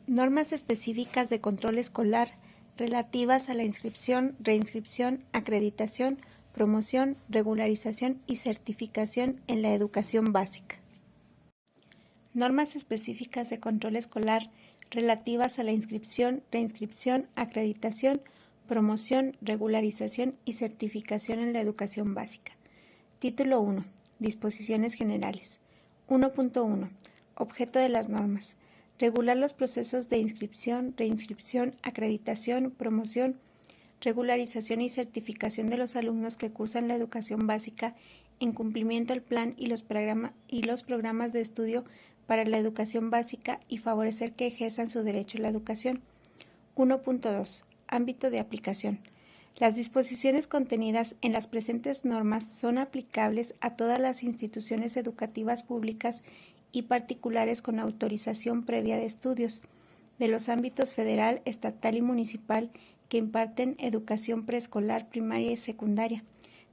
Normas específicas de control escolar relativas a la inscripción, reinscripción, acreditación, promoción, regularización y certificación en la educación básica. Normas específicas de control escolar relativas a la inscripción, reinscripción, acreditación, promoción, regularización y certificación en la educación básica. Título 1. Disposiciones generales. 1.1. Objeto de las normas. Regular los procesos de inscripción, reinscripción, acreditación, promoción, regularización y certificación de los alumnos que cursan la educación básica en cumplimiento al plan y los programas de estudio para la educación básica y favorecer que ejerzan su derecho a la educación. 1.2. Ámbito de aplicación. Las disposiciones contenidas en las presentes normas son aplicables a todas las instituciones educativas públicas y particulares con autorización previa de estudios de los ámbitos federal, estatal y municipal que imparten educación preescolar, primaria y secundaria,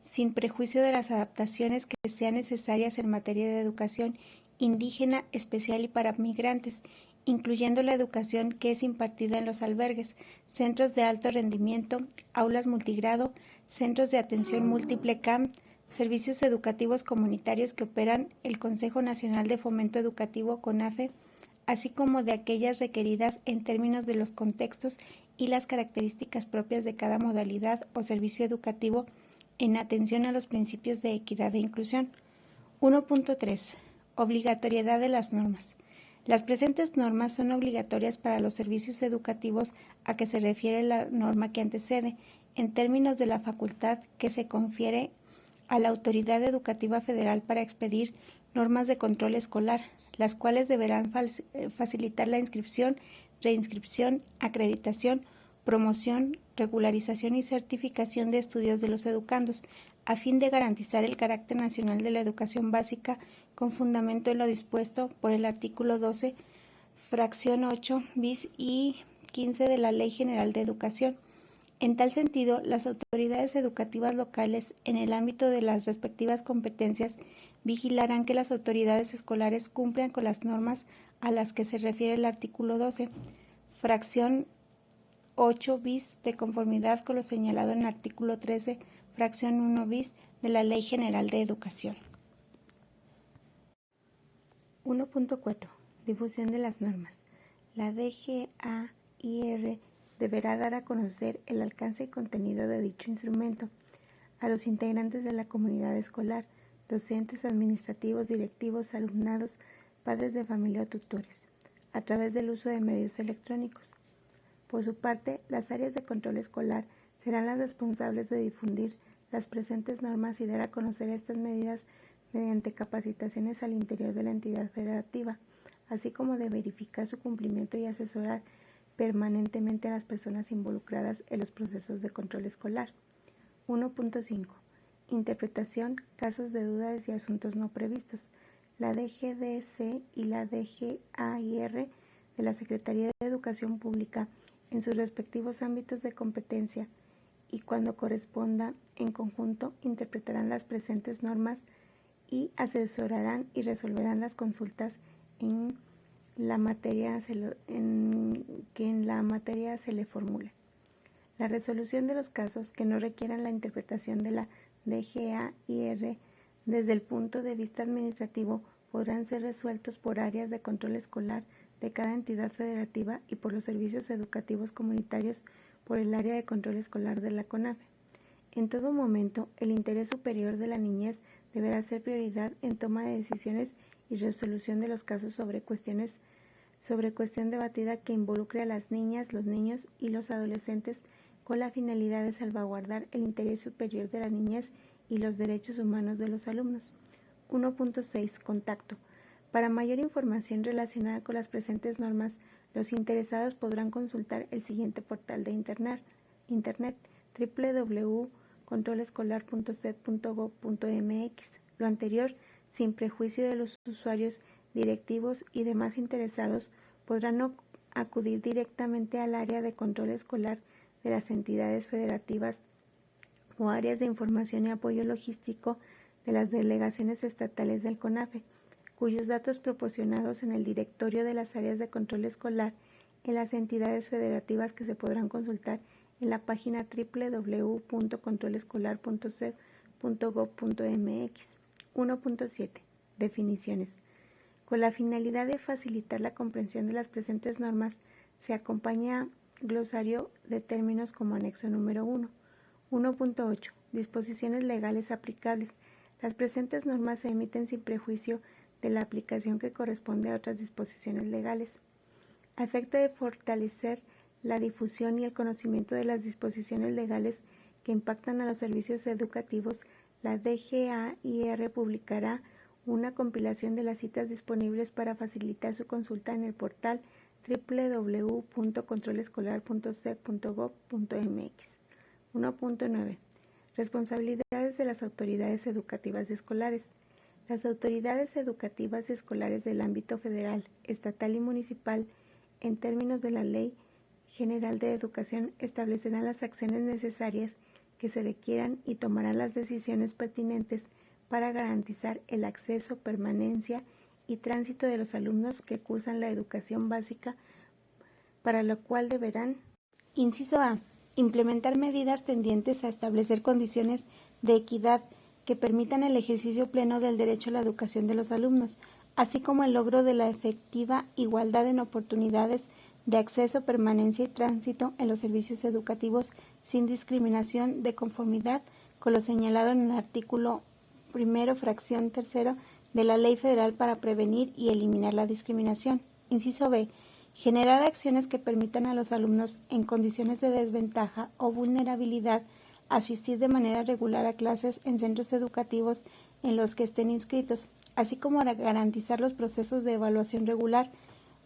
sin prejuicio de las adaptaciones que sean necesarias en materia de educación indígena, especial y para migrantes, incluyendo la educación que es impartida en los albergues, centros de alto rendimiento, aulas multigrado, centros de atención múltiple CAM, servicios educativos comunitarios que operan el Consejo Nacional de Fomento Educativo CONAFE, así como de aquellas requeridas en términos de los contextos y las características propias de cada modalidad o servicio educativo en atención a los principios de equidad e inclusión. 1.3. Obligatoriedad de las normas. Las presentes normas son obligatorias para los servicios educativos a que se refiere la norma que antecede, en términos de la facultad que se confiere a la Autoridad Educativa Federal para expedir normas de control escolar, las cuales deberán facilitar la inscripción, reinscripción, acreditación, promoción, regularización y certificación de estudios de los educandos, a fin de garantizar el carácter nacional de la educación básica con fundamento en lo dispuesto por el artículo 12, fracción 8 bis y 15 de la Ley General de Educación. En tal sentido, las autoridades educativas locales, en el ámbito de las respectivas competencias, vigilarán que las autoridades escolares cumplan con las normas a las que se refiere el artículo 12, fracción 8 bis, de conformidad con lo señalado en el artículo 13, fracción 1 bis de la Ley General de Educación. 1.4. Difusión de las normas. La DGAIR deberá dar a conocer el alcance y contenido de dicho instrumento a los integrantes de la comunidad escolar, docentes, administrativos, directivos, alumnados, padres de familia o tutores, a través del uso de medios electrónicos. Por su parte, las áreas de control escolar serán las responsables de difundir las presentes normas y dar a conocer estas medidas mediante capacitaciones al interior de la entidad federativa, así como de verificar su cumplimiento y asesorar permanentemente a las personas involucradas en los procesos de control escolar. 1.5. Interpretación, casos de dudas y asuntos no previstos. La DGDC y la DGAIR de la Secretaría de Educación Pública en sus respectivos ámbitos de competencia y cuando corresponda en conjunto interpretarán las presentes normas y asesorarán y resolverán las consultas en la materia que en la materia se le formule. La resolución de los casos que no requieran la interpretación de la DGAIR desde el punto de vista administrativo podrán ser resueltos por áreas de control escolar de cada entidad federativa y por los servicios educativos comunitarios por el área de control escolar de la CONAFE. En todo momento, el interés superior de la niñez deberá ser prioridad en toma de decisiones y resolución de los casos sobre cuestión debatida que involucre a las niñas, los niños y los adolescentes con la finalidad de salvaguardar el interés superior de la niñez y los derechos humanos de los alumnos. 1.6. Contacto. Para mayor información relacionada con las presentes normas, los interesados podrán consultar el siguiente portal de internet www.controlescolar.sed.gov.mx. Lo anterior, sin prejuicio de los usuarios, directivos y demás interesados, podrán acudir directamente al área de control escolar de las entidades federativas o áreas de información y apoyo logístico de las delegaciones estatales del CONAFE, cuyos datos proporcionados en el directorio de las áreas de control escolar en las entidades federativas que se podrán consultar en la página www.controlescolar.seb.gov.mx. 1.7. Definiciones. Con la finalidad de facilitar la comprensión de las presentes normas, se acompaña glosario de términos como anexo número 1. 1.8. Disposiciones legales aplicables. Las presentes normas se emiten sin prejuicio de la aplicación que corresponde a otras disposiciones legales. A efecto de fortalecer la difusión y el conocimiento de las disposiciones legales que impactan a los servicios educativos, la DGAIR publicará una compilación de las citas disponibles para facilitar su consulta en el portal www.controlescolar.seb.gov.mx. 1.9. Responsabilidades de las autoridades educativas escolares. Las autoridades educativas escolares del ámbito federal, estatal y municipal, en términos de la Ley General de Educación, establecerán las acciones necesarias que se requieran y tomarán las decisiones pertinentes para garantizar el acceso, permanencia y tránsito de los alumnos que cursan la educación básica, para lo cual deberán: inciso A. Implementar medidas tendientes a establecer condiciones de equidad que permitan el ejercicio pleno del derecho a la educación de los alumnos, así como el logro de la efectiva igualdad en oportunidades de acceso, permanencia y tránsito en los servicios educativos sin discriminación, de conformidad con lo señalado en el artículo 1, fracción 3 de la Ley Federal para prevenir y eliminar la discriminación. Inciso B. Generar acciones que permitan a los alumnos en condiciones de desventaja o vulnerabilidad asistir de manera regular a clases en centros educativos en los que estén inscritos, así como garantizar los procesos de evaluación regular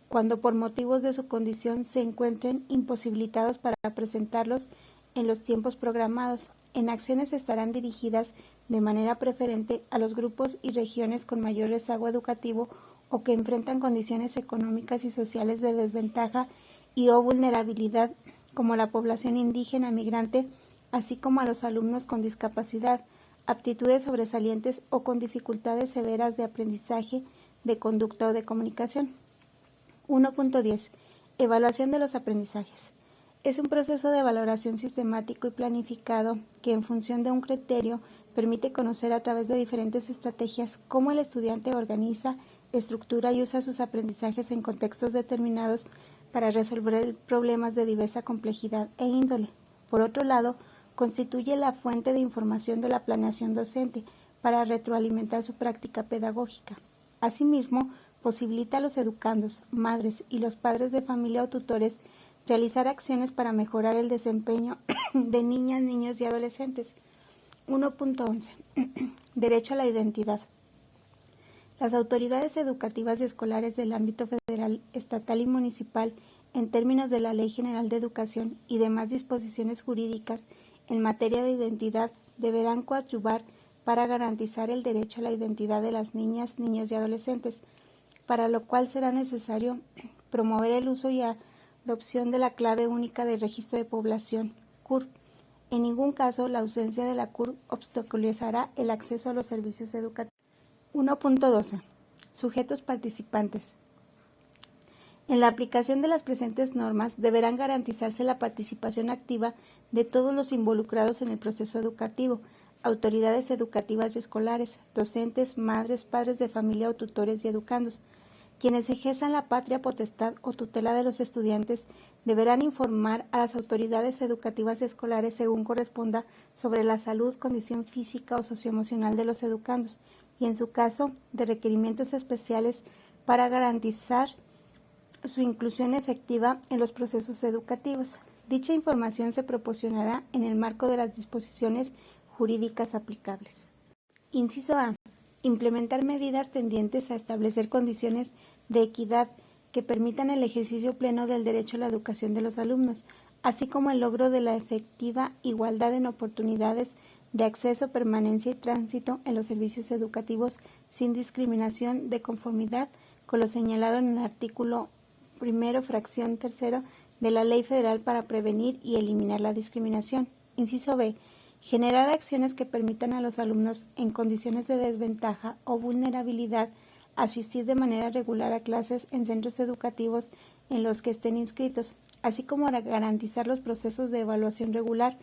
cuando por motivos de su condición se encuentren imposibilitados para presentarlos en los tiempos programados. En acciones estarán dirigidas de manera preferente a los grupos y regiones con mayor rezago educativo o que enfrentan condiciones económicas y sociales de desventaja y o vulnerabilidad, como la población indígena migrante, así como a los alumnos con discapacidad, aptitudes sobresalientes o con dificultades severas de aprendizaje, de conducta o de comunicación. 1.10. Evaluación de los aprendizajes. Es un proceso de valoración sistemático y planificado que, en función de un criterio, permite conocer a través de diferentes estrategias cómo el estudiante organiza, estructura y usa sus aprendizajes en contextos determinados para resolver problemas de diversa complejidad e índole. Por otro lado, constituye la fuente de información de la planeación docente para retroalimentar su práctica pedagógica. Asimismo, posibilita a los educandos, madres y los padres de familia o tutores realizar acciones para mejorar el desempeño de niñas, niños y adolescentes. 1.11. Derecho a la identidad. Las autoridades educativas y escolares del ámbito federal, estatal y municipal, en términos de la Ley General de Educación y demás disposiciones jurídicas en materia de identidad, deberán coadyuvar para garantizar el derecho a la identidad de las niñas, niños y adolescentes, para lo cual será necesario promover el uso y adopción de la clave única de registro de población, CUR. En ningún caso, la ausencia de la CUR obstaculizará el acceso a los servicios educativos. 1.12. Sujetos participantes. En la aplicación de las presentes normas deberán garantizarse la participación activa de todos los involucrados en el proceso educativo, autoridades educativas y escolares, docentes, madres, padres de familia o tutores y educandos. Quienes ejerzan la patria potestad o tutela de los estudiantes deberán informar a las autoridades educativas escolares según corresponda sobre la salud, condición física o socioemocional de los educandos y, en su caso, de requerimientos especiales para garantizar su inclusión efectiva en los procesos educativos. Dicha información se proporcionará en el marco de las disposiciones jurídicas aplicables. Inciso A. Implementar medidas tendientes a establecer condiciones de equidad que permitan el ejercicio pleno del derecho a la educación de los alumnos, así como el logro de la efectiva igualdad en oportunidades de acceso, permanencia y tránsito en los servicios educativos sin discriminación, de conformidad con lo señalado en el artículo 1, fracción 3 de la Ley Federal para prevenir y eliminar la discriminación. Inciso B. Generar acciones que permitan a los alumnos en condiciones de desventaja o vulnerabilidad asistir de manera regular a clases en centros educativos en los que estén inscritos, así como garantizar los procesos de evaluación regular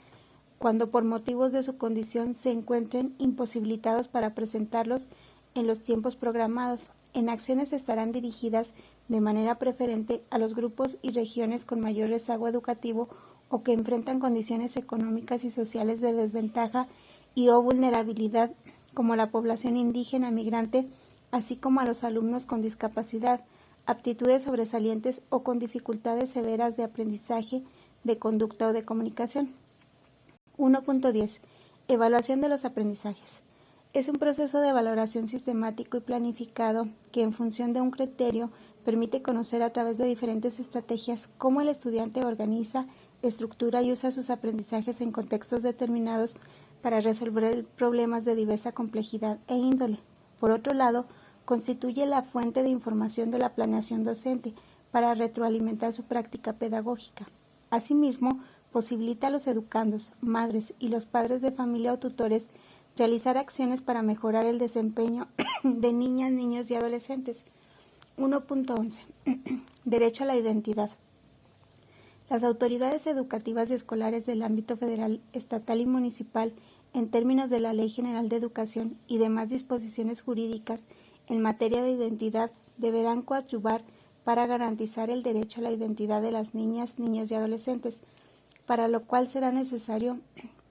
cuando por motivos de su condición se encuentren imposibilitados para presentarlos en los tiempos programados. En acciones estarán dirigidas de manera preferente a los grupos y regiones con mayor rezago educativo o que enfrentan condiciones económicas y sociales de desventaja y o vulnerabilidad, como la población indígena migrante, así como a los alumnos con discapacidad, aptitudes sobresalientes o con dificultades severas de aprendizaje, de conducta o de comunicación. 1.10. Evaluación de los aprendizajes. Es un proceso de valoración sistemático y planificado que, en función de un criterio, permite conocer a través de diferentes estrategias cómo el estudiante organiza, estructura y usa sus aprendizajes en contextos determinados para resolver problemas de diversa complejidad e índole. Por otro lado, constituye la fuente de información de la planeación docente para retroalimentar su práctica pedagógica. Asimismo, posibilita a los educandos, madres y los padres de familia o tutores realizar acciones para mejorar el desempeño de niñas, niños y adolescentes. 1.11. Derecho a la identidad. Las autoridades educativas y escolares del ámbito federal, estatal y municipal, en términos de la Ley General de Educación y demás disposiciones jurídicas en materia de identidad, deberán coadyuvar para garantizar el derecho a la identidad de las niñas, niños y adolescentes, para lo cual será necesario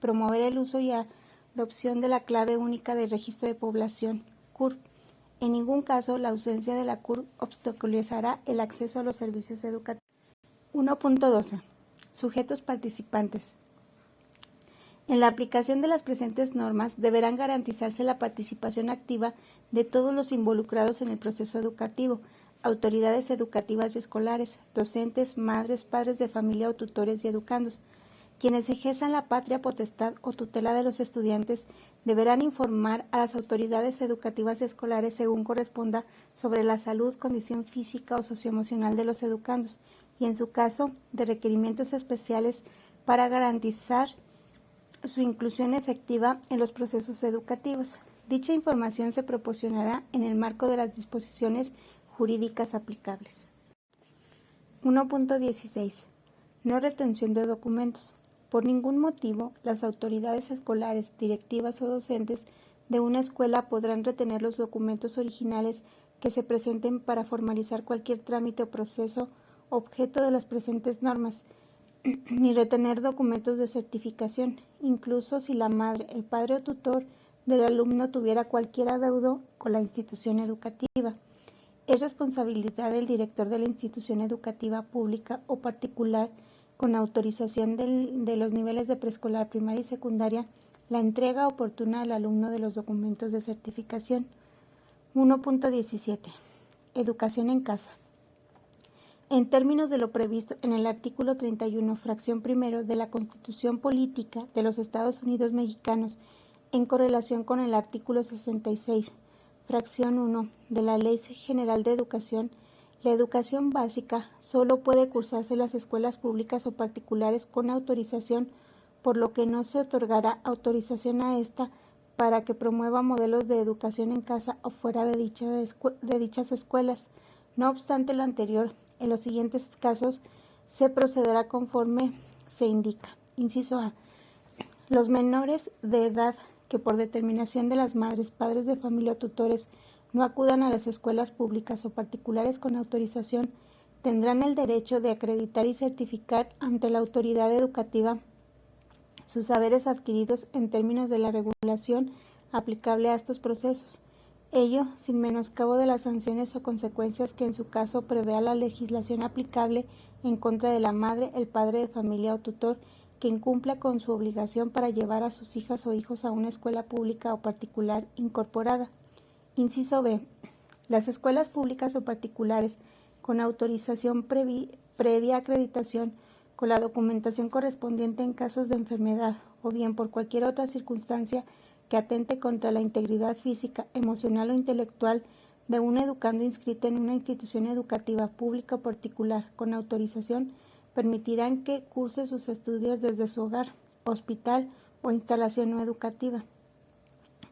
promover el uso y adopción de la clave única de registro de población, CUR. En ningún caso, la ausencia de la CUR obstaculizará el acceso a los servicios educativos. 1.12. Sujetos participantes. En la aplicación de las presentes normas deberán garantizarse la participación activa de todos los involucrados en el proceso educativo, autoridades educativas y escolares, docentes, madres, padres de familia o tutores y educandos. Quienes ejerzan la patria potestad o tutela de los estudiantes deberán informar a las autoridades educativas y escolares según corresponda sobre la salud, condición física o socioemocional de los educandos y, en su caso, de requerimientos especiales para garantizar su inclusión efectiva en los procesos educativos. Dicha información se proporcionará en el marco de las disposiciones jurídicas aplicables. 1.16. No retención de documentos. Por ningún motivo, las autoridades escolares, directivas o docentes de una escuela podrán retener los documentos originales que se presenten para formalizar cualquier trámite o proceso objeto de las presentes normas, ni retener documentos de certificación, incluso si la madre, el padre o tutor del alumno tuviera cualquier adeudo con la institución educativa. Es responsabilidad del director de la institución educativa pública o particular, con autorización de los niveles de preescolar, primaria y secundaria, la entrega oportuna al alumno de los documentos de certificación. 1.17. Educación en casa. En términos de lo previsto en el artículo 31, fracción primero de la Constitución Política de los Estados Unidos Mexicanos, en correlación con el artículo 66, fracción 1 de la Ley General de Educación, la educación básica solo puede cursarse en las escuelas públicas o particulares con autorización, por lo que no se otorgará autorización a esta para que promueva modelos de educación en casa o fuera de dichas escuelas. No obstante lo anterior, en los siguientes casos se procederá conforme se indica. Inciso A. Los menores de edad que por determinación de las madres, padres de familia o tutores no acudan a las escuelas públicas o particulares con autorización tendrán el derecho de acreditar y certificar ante la autoridad educativa sus saberes adquiridos en términos de la regulación aplicable a estos procesos. Ello sin menoscabo de las sanciones o consecuencias que en su caso prevea la legislación aplicable en contra de la madre, el padre de familia o tutor que incumpla con su obligación para llevar a sus hijas o hijos a una escuela pública o particular incorporada. Inciso B. Las escuelas públicas o particulares con autorización previa acreditación con la documentación correspondiente en casos de enfermedad o bien por cualquier otra circunstancia que atente contra la integridad física, emocional o intelectual de un educando inscrito en una institución educativa pública o particular con autorización, permitirán que curse sus estudios desde su hogar, hospital o instalación no educativa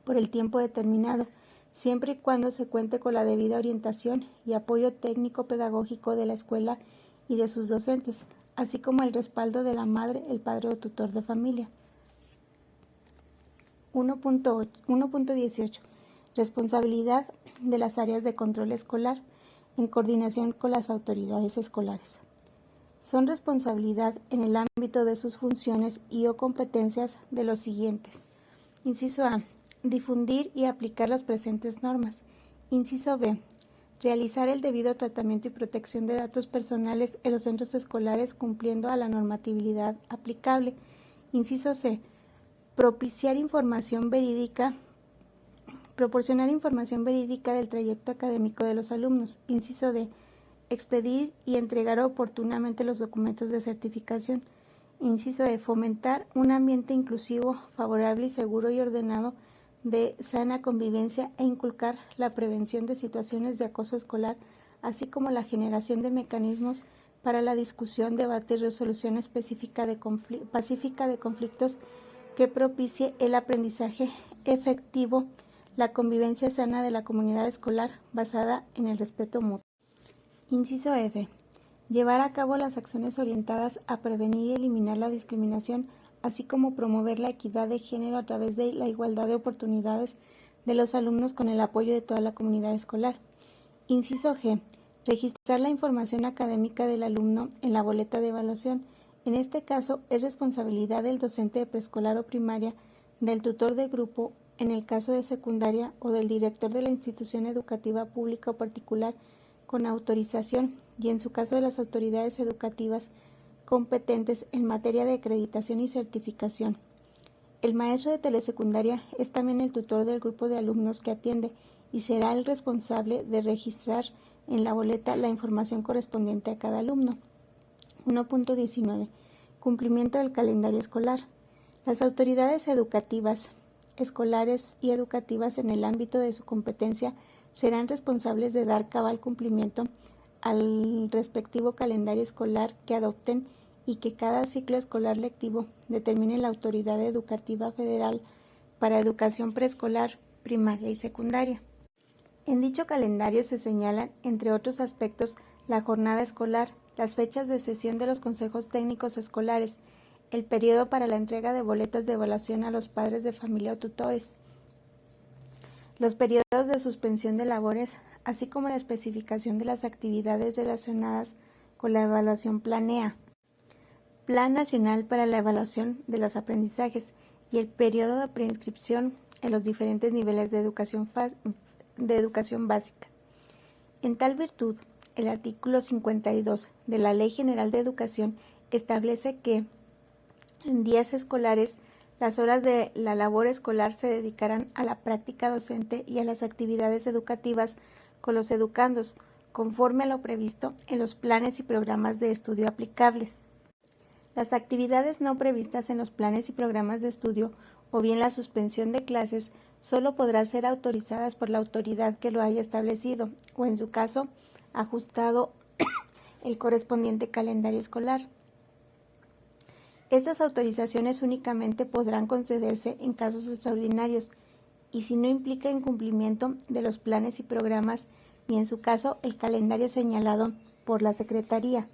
por el tiempo determinado, siempre y cuando se cuente con la debida orientación y apoyo técnico-pedagógico de la escuela y de sus docentes, así como el respaldo de la madre, el padre o tutor de familia. 1.18. Responsabilidad de las áreas de control escolar en coordinación con las autoridades escolares. Son responsabilidad en el ámbito de sus funciones y o competencias de los siguientes. Inciso A. Difundir y aplicar las presentes normas. Inciso B. Realizar el debido tratamiento y protección de datos personales en los centros escolares cumpliendo a la normatividad aplicable. Inciso C. Proporcionar información verídica del trayecto académico de los alumnos. Inciso D. Expedir y entregar oportunamente los documentos de certificación. Inciso E. Fomentar un ambiente inclusivo, favorable y seguro y ordenado de sana convivencia e inculcar la prevención de situaciones de acoso escolar, así como la generación de mecanismos para la discusión, debate y resolución pacífica de conflictos que propicie el aprendizaje efectivo, la convivencia sana de la comunidad escolar basada en el respeto mutuo. Inciso F. Llevar a cabo las acciones orientadas a prevenir y eliminar la discriminación, así como promover la equidad de género a través de la igualdad de oportunidades de los alumnos con el apoyo de toda la comunidad escolar. Inciso G. Registrar la información académica del alumno en la boleta de evaluación. En este caso, es responsabilidad del docente de preescolar o primaria, del tutor de grupo, en el caso de secundaria, o del director de la institución educativa pública o particular con autorización, y en su caso de las autoridades educativas competentes en materia de acreditación y certificación. El maestro de telesecundaria es también el tutor del grupo de alumnos que atiende y será el responsable de registrar en la boleta la información correspondiente a cada alumno. 1.19. Cumplimiento del calendario escolar. Las autoridades educativas, escolares y educativas en el ámbito de su competencia serán responsables de dar cabal cumplimiento al respectivo calendario escolar que adopten y que cada ciclo escolar lectivo determine la Autoridad Educativa Federal para Educación Preescolar, Primaria y Secundaria. En dicho calendario se señalan, entre otros aspectos, la jornada escolar, las fechas de sesión de los consejos técnicos escolares, el periodo para la entrega de boletas de evaluación a los padres de familia o tutores, los periodos de suspensión de labores, así como la especificación de las actividades relacionadas con la evaluación PLANEA, Plan Nacional para la Evaluación de los Aprendizajes, y el periodo de preinscripción en los diferentes niveles de educación básica. En tal virtud, el artículo 52 de la Ley General de Educación establece que en días escolares las horas de la labor escolar se dedicarán a la práctica docente y a las actividades educativas con los educandos, conforme a lo previsto en los planes y programas de estudio aplicables. Las actividades no previstas en los planes y programas de estudio o bien la suspensión de clases solo podrán ser autorizadas por la autoridad que lo haya establecido o, en su caso, ajustado el correspondiente calendario escolar. Estas autorizaciones únicamente podrán concederse en casos extraordinarios y si no implica incumplimiento de los planes y programas ni, en su caso, el calendario señalado por la Secretaría.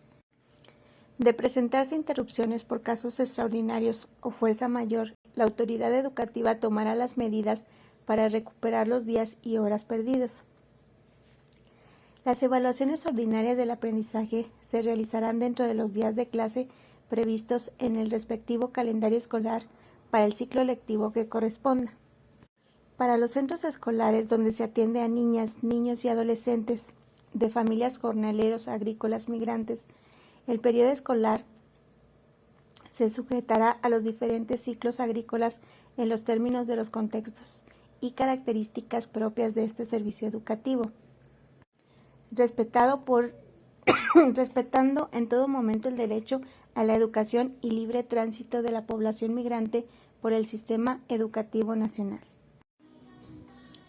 De presentarse interrupciones por casos extraordinarios o fuerza mayor, la autoridad educativa tomará las medidas para recuperar los días y horas perdidos. Las evaluaciones ordinarias del aprendizaje se realizarán dentro de los días de clase previstos en el respectivo calendario escolar para el ciclo lectivo que corresponda. Para los centros escolares donde se atiende a niñas, niños y adolescentes de familias jornaleros, agrícolas, migrantes, el periodo escolar se sujetará a los diferentes ciclos agrícolas en los términos de los contextos y características propias de este servicio educativo, respetando en todo momento el derecho a la educación y libre tránsito de la población migrante por el sistema educativo nacional.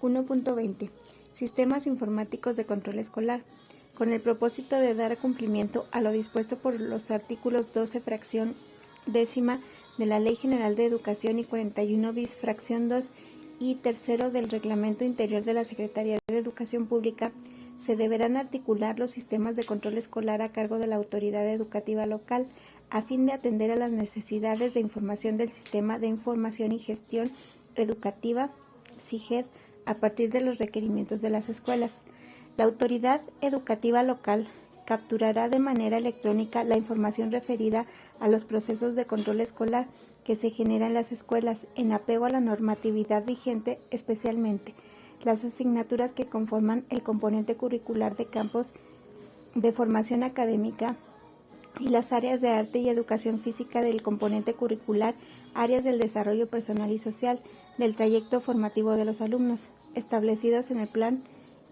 1.20. Sistemas informáticos de control escolar. Con el propósito de dar cumplimiento a lo dispuesto por los artículos 12, fracción décima de la Ley General de Educación y 41 bis, fracción 2 y tercero del Reglamento Interior de la Secretaría de Educación Pública, se deberán articular los sistemas de control escolar a cargo de la autoridad educativa local, a fin de atender a las necesidades de información del Sistema de Información y Gestión Educativa, SIGED, a partir de los requerimientos de las escuelas. La autoridad educativa local capturará de manera electrónica la información referida a los procesos de control escolar que se generan en las escuelas en apego a la normatividad vigente, especialmente las asignaturas que conforman el componente curricular de campos de formación académica y las áreas de arte y educación física del componente curricular, áreas del desarrollo personal y social, del trayecto formativo de los alumnos, establecidos en el plan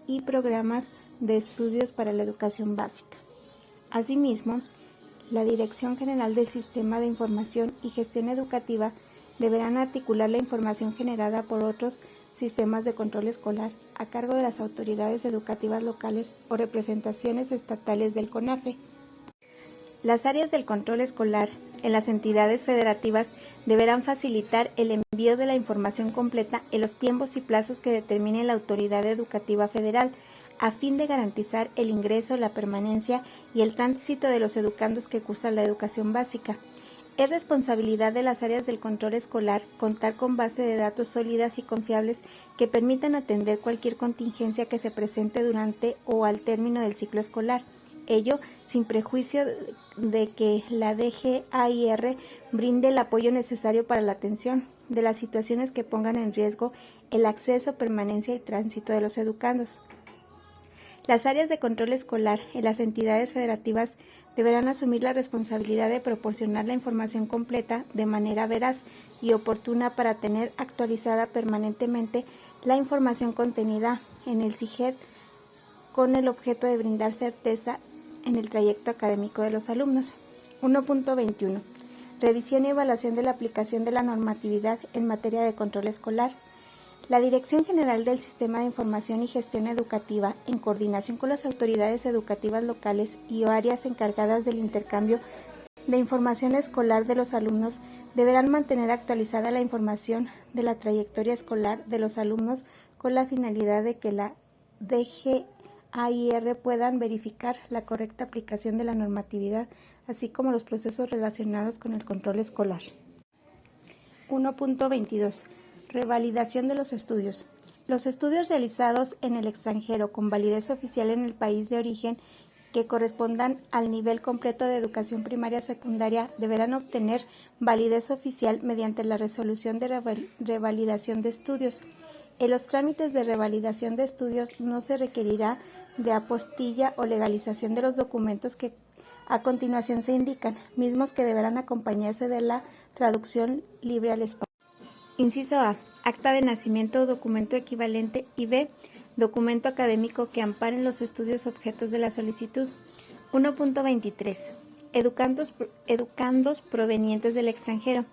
y programas de estudios para la educación básica. Asimismo, la Dirección General del Sistema de Información y Gestión Educativa deberán articular la información generada por otros sistemas de control escolar a cargo de las autoridades educativas locales o representaciones estatales del CONAFE. Las áreas del control escolar en las entidades federativas deberán facilitar el envío de la información completa en los tiempos y plazos que determine la autoridad educativa federal, a fin de garantizar el ingreso, la permanencia y el tránsito de los educandos que cursan la educación básica. Es responsabilidad de las áreas del control escolar contar con base de datos sólidas y confiables que permitan atender cualquier contingencia que se presente durante o al término del ciclo escolar. Ello sin prejuicio de que la DGAIR brinde el apoyo necesario para la atención de las situaciones que pongan en riesgo el acceso, permanencia y tránsito de los educandos. Las áreas de control escolar en las entidades federativas deberán asumir la responsabilidad de proporcionar la información completa de manera veraz y oportuna para tener actualizada permanentemente la información contenida en el SIGED con el objeto de brindar certeza en el trayecto académico de los alumnos. 1.21. Revisión y evaluación de la aplicación de la normatividad en materia de control escolar. La Dirección General del Sistema de Información y Gestión Educativa, en coordinación con las autoridades educativas locales y áreas encargadas del intercambio de información escolar de los alumnos, deberán mantener actualizada la información de la trayectoria escolar de los alumnos con la finalidad de que la DGAIR puedan verificar la correcta aplicación de la normatividad, así como los procesos relacionados con el control escolar. 1.22. Revalidación de los estudios. Los estudios realizados en el extranjero con validez oficial en el país de origen que correspondan al nivel completo de educación primaria o secundaria deberán obtener validez oficial mediante la resolución de revalidación de estudios. En los trámites de revalidación de estudios no se requerirá de apostilla o legalización de los documentos que a continuación se indican, mismos que deberán acompañarse de la traducción libre al español. Inciso A. Acta de nacimiento o documento equivalente y B. Documento académico que amparen los estudios objetos de la solicitud. 1.23. Educandos provenientes del extranjero.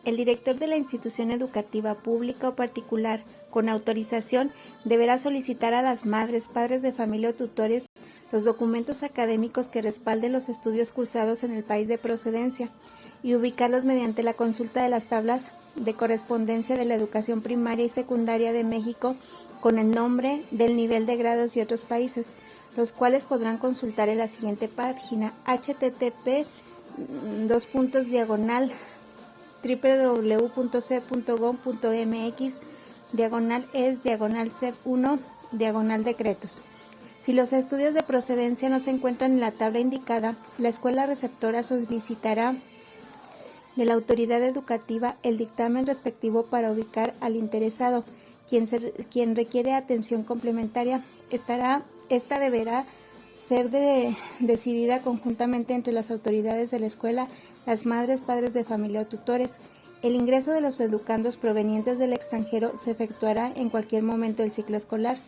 El director de la institución educativa pública o particular con autorización deberá solicitar a las madres, padres de familia o tutores los documentos académicos que respalden los estudios cursados en el país de procedencia y ubicarlos mediante la consulta de las tablas de correspondencia de la educación primaria y secundaria de México con el nombre del nivel de grados y otros países, los cuales podrán consultar en la siguiente página: http://www.c.gov.mx/es/cep1/decretos. Si los estudios de procedencia no se encuentran en la tabla indicada, la escuela receptora solicitará de la autoridad educativa el dictamen respectivo para ubicar al interesado, quien requiere atención complementaria. Esta deberá ser decidida conjuntamente entre las autoridades de la escuela, las madres, padres de familia o tutores. El ingreso de los educandos provenientes del extranjero se efectuará en cualquier momento del ciclo escolar.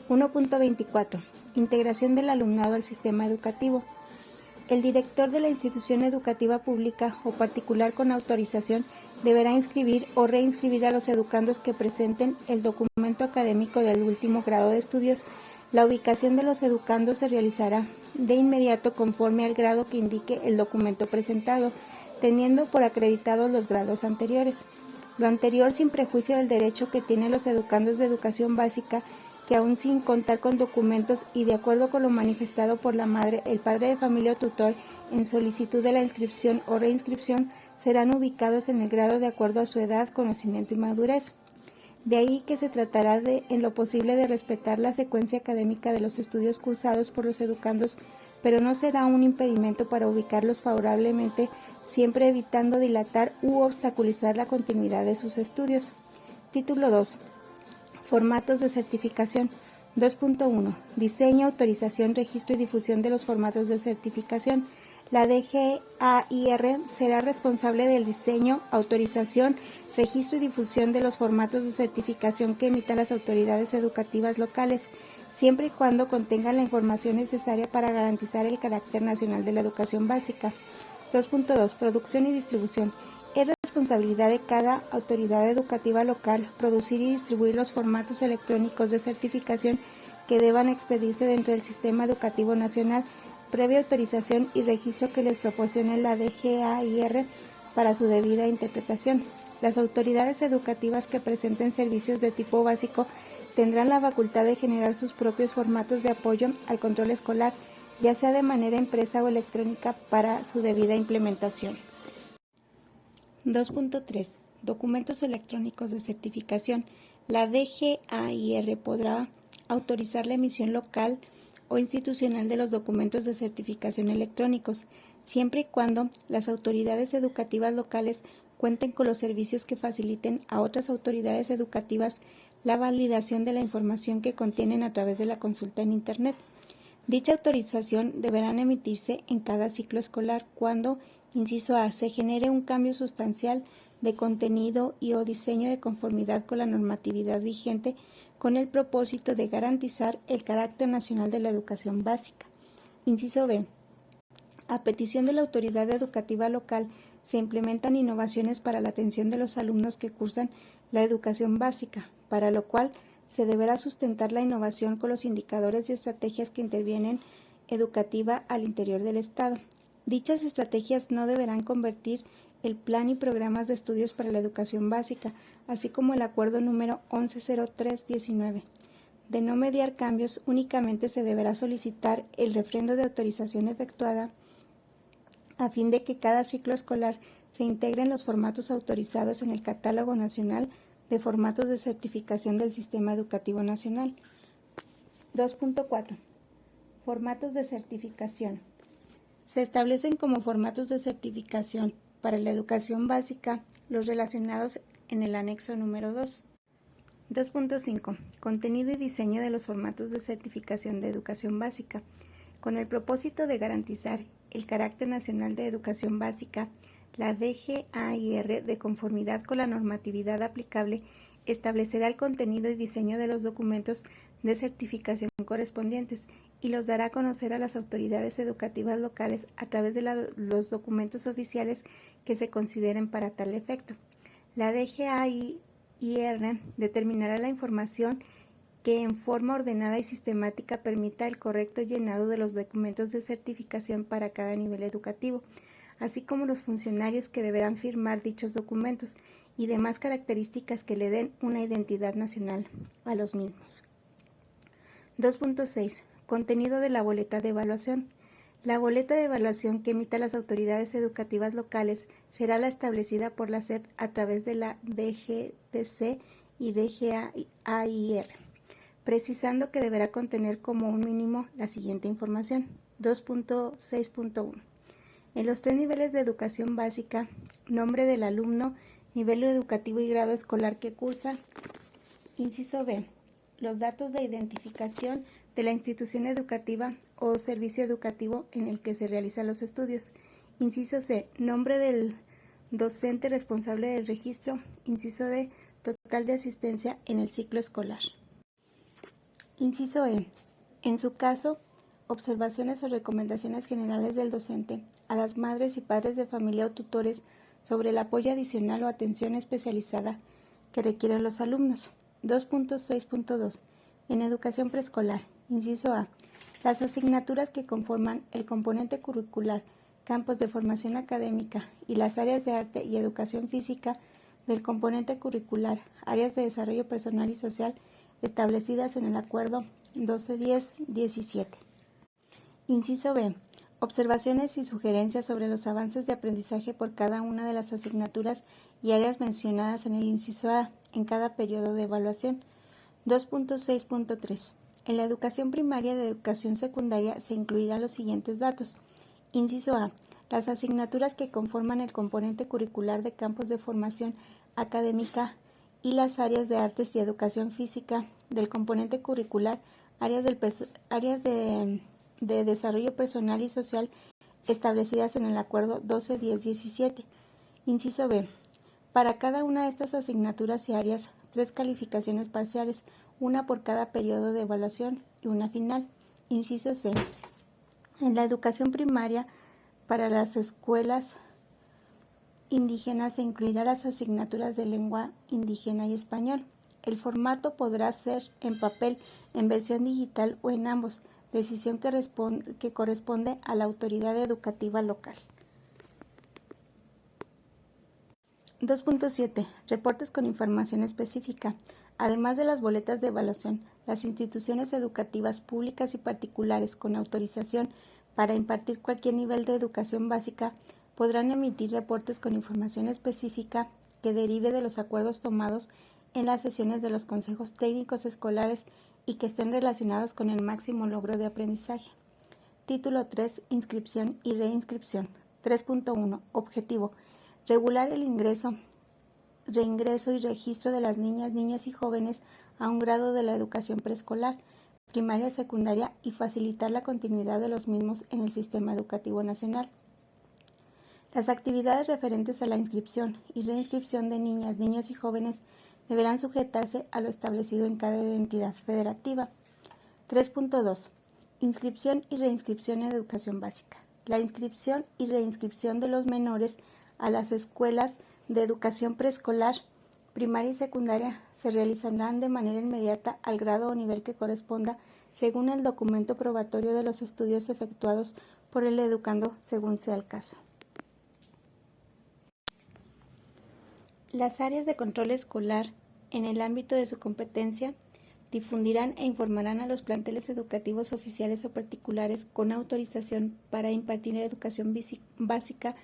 1.24. Integración del alumnado al sistema educativo. El director de la institución educativa pública o particular con autorización deberá inscribir o reinscribir a los educandos que presenten el documento académico del último grado de estudios. La ubicación de los educandos se realizará de inmediato conforme al grado que indique el documento presentado, teniendo por acreditados los grados anteriores. Lo anterior sin prejuicio del derecho que tienen los educandos de educación básica que aún sin contar con documentos y de acuerdo con lo manifestado por la madre, el padre de familia o tutor en solicitud de la inscripción o reinscripción, serán ubicados en el grado de acuerdo a su edad, conocimiento y madurez. De ahí que se tratará de, en lo posible, de respetar la secuencia académica de los estudios cursados por los educandos, pero no será un impedimento para ubicarlos favorablemente, siempre evitando dilatar u obstaculizar la continuidad de sus estudios. Título 2. Formatos de certificación. 2.1. Diseño, autorización, registro y difusión de los formatos de certificación. La DGAIR será responsable del diseño, autorización, registro y difusión de los formatos de certificación que emitan las autoridades educativas locales, siempre y cuando contengan la información necesaria para garantizar el carácter nacional de la educación básica. 2.2. Producción y distribución. Es responsabilidad de cada autoridad educativa local producir y distribuir los formatos electrónicos de certificación que deban expedirse dentro del Sistema Educativo Nacional, previa autorización y registro que les proporcione la DGAIR para su debida interpretación. Las autoridades educativas que presenten servicios de tipo básico tendrán la facultad de generar sus propios formatos de apoyo al control escolar, ya sea de manera impresa o electrónica, para su debida implementación. 2.3. Documentos electrónicos de certificación. La DGAIR podrá autorizar la emisión local o institucional de los documentos de certificación electrónicos, siempre y cuando las autoridades educativas locales cuenten con los servicios que faciliten a otras autoridades educativas la validación de la información que contienen a través de la consulta en Internet. Dicha autorización deberá emitirse en cada ciclo escolar cuando, inciso A, se genere un cambio sustancial de contenido y o diseño de conformidad con la normatividad vigente con el propósito de garantizar el carácter nacional de la educación básica. Inciso B. A petición de la autoridad educativa local se implementan innovaciones para la atención de los alumnos que cursan la educación básica, para lo cual se deberá sustentar la innovación con los indicadores y estrategias que intervienen educativa al interior del Estado. Dichas estrategias no deberán convertir el plan y programas de estudios para la educación básica, así como el acuerdo número 110319. De no mediar cambios, únicamente se deberá solicitar el refrendo de autorización efectuada a fin de que cada ciclo escolar se integren los formatos autorizados en el Catálogo Nacional de Formatos de Certificación del Sistema Educativo Nacional. 2.4. Formatos de certificación. Se establecen como formatos de certificación para la educación básica los relacionados en el anexo número 2. 2.5. Contenido y diseño de los formatos de certificación de educación básica. Con el propósito de garantizar el carácter nacional de educación básica, la DGAIR, de conformidad con la normatividad aplicable, establecerá el contenido y diseño de los documentos de certificación correspondientes y los dará a conocer a las autoridades educativas locales a través de los documentos oficiales que se consideren para tal efecto. La DGAIR determinará la información que en forma ordenada y sistemática permita el correcto llenado de los documentos de certificación para cada nivel educativo, así como los funcionarios que deberán firmar dichos documentos y demás características que le den una identidad nacional a los mismos. 2.6. Contenido de la boleta de evaluación. La boleta de evaluación que emita las autoridades educativas locales será la establecida por la SEP a través de la DGDC y DGAIR, precisando que deberá contener como un mínimo la siguiente información. 2.6.1. En los 3 niveles de educación básica, nombre del alumno, nivel educativo y grado escolar que cursa. Inciso B. Los datos de identificación de la institución educativa o servicio educativo en el que se realizan los estudios. Inciso C. Nombre del docente responsable del registro. Inciso D. Total de asistencia en el ciclo escolar. Inciso E. En su caso, observaciones o recomendaciones generales del docente a las madres y padres de familia o tutores sobre el apoyo adicional o atención especializada que requieren los alumnos. 2.6.2. En educación preescolar. Inciso A. Las asignaturas que conforman el componente curricular, campos de formación académica y las áreas de arte y educación física del componente curricular, áreas de desarrollo personal y social, establecidas en el Acuerdo 1210-17. Inciso B. Observaciones y sugerencias sobre los avances de aprendizaje por cada una de las asignaturas y áreas mencionadas en el inciso A en cada periodo de evaluación. 2.6.3. En la educación primaria y educación secundaria se incluirán los siguientes datos. Inciso A. Las asignaturas que conforman el componente curricular de campos de formación académica y las áreas de artes y educación física del componente curricular, áreas de desarrollo personal y social establecidas en el Acuerdo 1210-17. Inciso B. Para cada una de estas asignaturas y áreas, 3 calificaciones parciales, una por cada periodo de evaluación y una final. Inciso C. En la educación primaria, para las escuelas indígenas se incluirá las asignaturas de lengua indígena y español. El formato podrá ser en papel, en versión digital o en ambos, decisión que corresponde a la autoridad educativa local. 2.7. Reportes con información específica. Además de las boletas de evaluación, las instituciones educativas públicas y particulares con autorización para impartir cualquier nivel de educación básica podrán emitir reportes con información específica que derive de los acuerdos tomados en las sesiones de los consejos técnicos escolares y que estén relacionados con el máximo logro de aprendizaje. Título 3. Inscripción y reinscripción. 3.1. Objetivo. Regular el ingreso, reingreso y registro de las niñas, niños y jóvenes a un grado de la educación preescolar, primaria y secundaria y facilitar la continuidad de los mismos en el sistema educativo nacional. Las actividades referentes a la inscripción y reinscripción de niñas, niños y jóvenes deberán sujetarse a lo establecido en cada entidad federativa. 3.2. Inscripción y reinscripción en educación básica. La inscripción y reinscripción de los menores a las escuelas de educación preescolar, primaria y secundaria se realizarán de manera inmediata al grado o nivel que corresponda según el documento probatorio de los estudios efectuados por el educando según sea el caso. Las áreas de control escolar, en el ámbito de su competencia, difundirán e informarán a los planteles educativos oficiales o particulares con autorización para impartir educación básica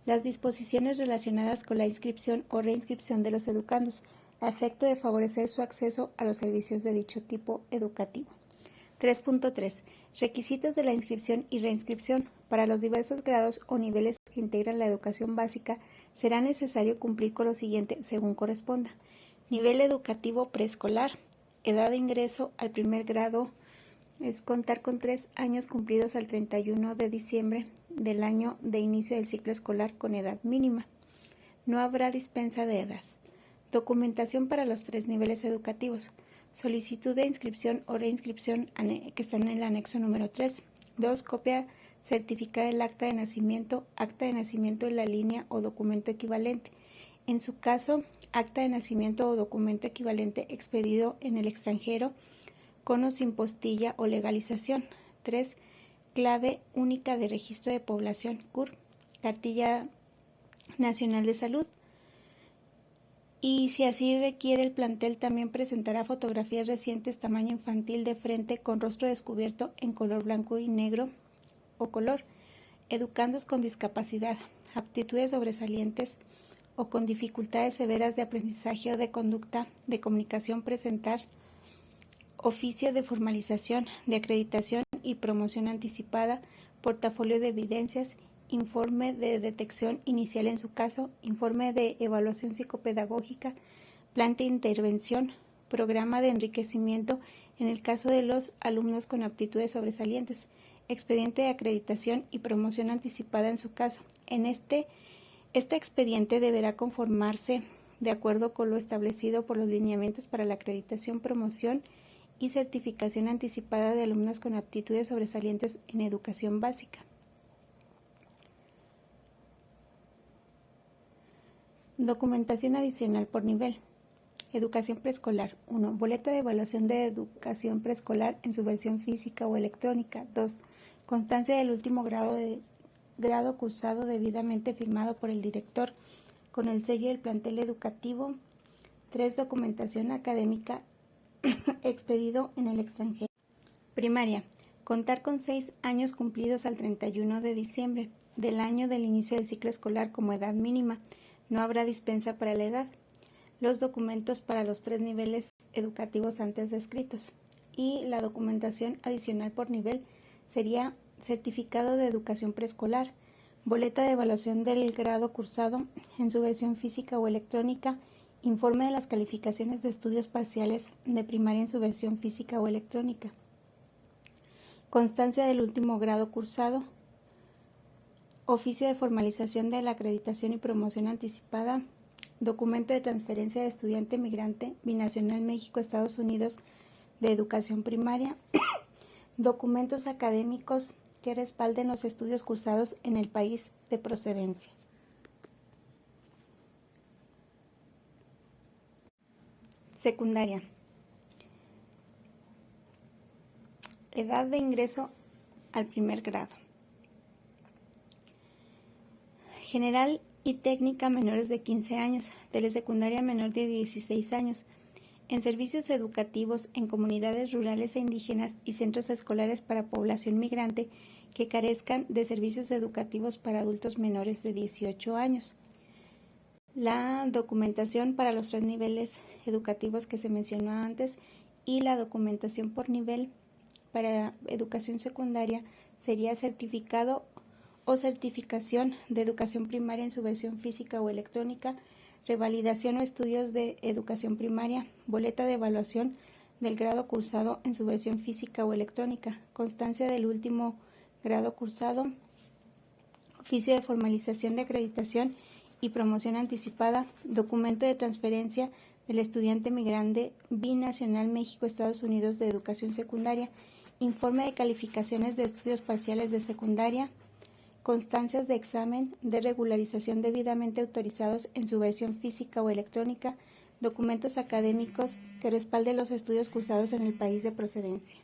las disposiciones relacionadas con la inscripción o reinscripción de los educandos, a efecto de favorecer su acceso a los servicios de dicho tipo educativo. 3.3. Requisitos de la inscripción y reinscripción. Para los diversos grados o niveles que integran la educación básica, será necesario cumplir con lo siguiente según corresponda. Nivel educativo preescolar. Edad de ingreso al primer grado es contar con 3 años cumplidos al 31 de diciembre del año de inicio del ciclo escolar con edad mínima. No habrá dispensa de edad. Documentación para los 3 niveles educativos. Solicitud de inscripción o reinscripción que está en el anexo número 3. 2. Copia certificada del acta de nacimiento en la línea o documento equivalente. En su caso, acta de nacimiento o documento equivalente expedido en el extranjero con o sin postilla o legalización. 3. Clave única de registro de población, CUR, Cartilla Nacional de Salud. Y si así requiere el plantel, también presentará fotografías recientes tamaño infantil de frente con rostro descubierto en color blanco y negro o color. Educandos con discapacidad, aptitudes sobresalientes o con dificultades severas de aprendizaje o de conducta, de comunicación, presentar oficio de formalización, de acreditación y promoción anticipada, portafolio de evidencias, informe de detección inicial en su caso, informe de evaluación psicopedagógica, plan de intervención, programa de enriquecimiento en el caso de los alumnos con aptitudes sobresalientes, expediente de acreditación y promoción anticipada en su caso. Este expediente deberá conformarse de acuerdo con lo establecido por los lineamientos para la acreditación, promoción y certificación anticipada de alumnos con aptitudes sobresalientes en educación básica. Documentación adicional por nivel. Educación preescolar. 1. Boleta de evaluación de educación preescolar en su versión física o electrónica. 2. Constancia del último grado cursado debidamente firmado por el director con el sello del plantel educativo. 3. Documentación académica expedido en el extranjero. Primaria. Contar con 6 años cumplidos al 31 de diciembre del año del inicio del ciclo escolar como edad mínima. No habrá dispensa para la edad. Los documentos para los 3 niveles educativos antes descritos. Y la documentación adicional por nivel sería certificado de educación preescolar, boleta de evaluación del grado cursado en su versión física o electrónica, informe de las calificaciones de estudios parciales de primaria en su versión física o electrónica, constancia del último grado cursado, oficio de formalización de la acreditación y promoción anticipada, documento de transferencia de estudiante migrante binacional México-Estados Unidos de educación primaria, documentos académicos que respalden los estudios cursados en el país de procedencia. Secundaria. Edad de ingreso al primer grado. General y técnica menores de 15 años, telesecundaria menor de 16 años, en servicios educativos en comunidades rurales e indígenas y centros escolares para población migrante que carezcan de servicios educativos para adultos menores de 18 años. La documentación para los 3 niveles educativos que se mencionó antes y la documentación por nivel para educación secundaria sería certificado o certificación de educación primaria en su versión física o electrónica, revalidación o estudios de educación primaria, boleta de evaluación del grado cursado en su versión física o electrónica, constancia del último grado cursado, oficio de formalización de acreditación y promoción anticipada, documento de transferencia del estudiante migrante binacional México-Estados Unidos de educación secundaria, informe de calificaciones de estudios parciales de secundaria, constancias de examen de regularización debidamente autorizados en su versión física o electrónica, documentos académicos que respalden los estudios cursados en el país de procedencia.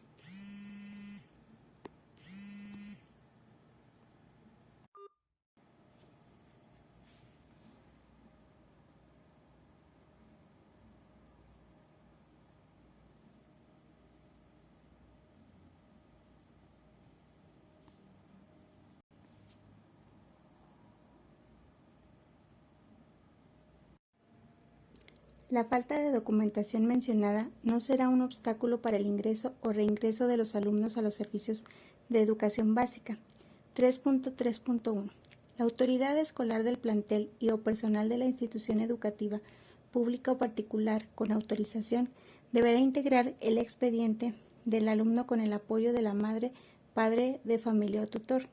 La falta de documentación mencionada no será un obstáculo para el ingreso o reingreso de los alumnos a los servicios de educación básica. 3.3.1. La autoridad escolar del plantel y o personal de la institución educativa, pública o particular, con autorización, deberá integrar el expediente del alumno con el apoyo de la madre, padre de familia o tutor.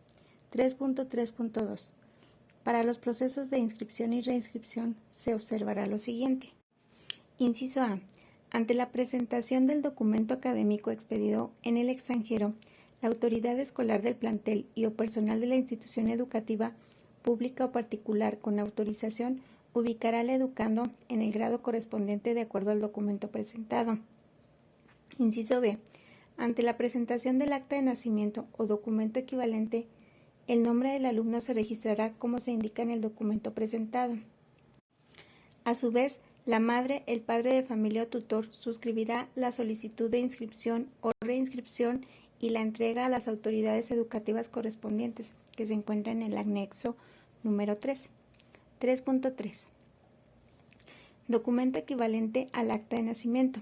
3.3.2. Para los procesos de inscripción y reinscripción se observará lo siguiente. Inciso A. Ante la presentación del documento académico expedido en el extranjero, la autoridad escolar del plantel y o personal de la institución educativa, pública o particular con autorización, ubicará al educando en el grado correspondiente de acuerdo al documento presentado. Inciso B. Ante la presentación del acta de nacimiento o documento equivalente, el nombre del alumno se registrará como se indica en el documento presentado. A su vez, la madre, el padre de familia o tutor suscribirá la solicitud de inscripción o reinscripción y la entrega a las autoridades educativas correspondientes, que se encuentra en el anexo número 3. 3.3. Documento equivalente al acta de nacimiento.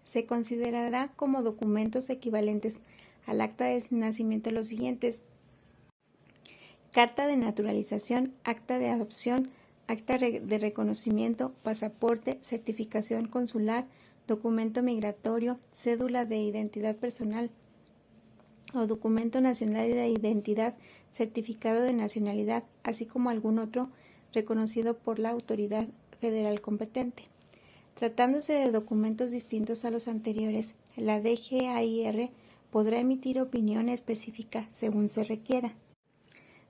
Se considerará como documentos equivalentes al acta de nacimiento los siguientes: carta de naturalización, acta de adopción, acta de reconocimiento, pasaporte, certificación consular, documento migratorio, cédula de identidad personal o documento nacional de identidad, certificado de nacionalidad, así como algún otro reconocido por la autoridad federal competente. Tratándose de documentos distintos a los anteriores, la DGAIR podrá emitir opinión específica según se requiera.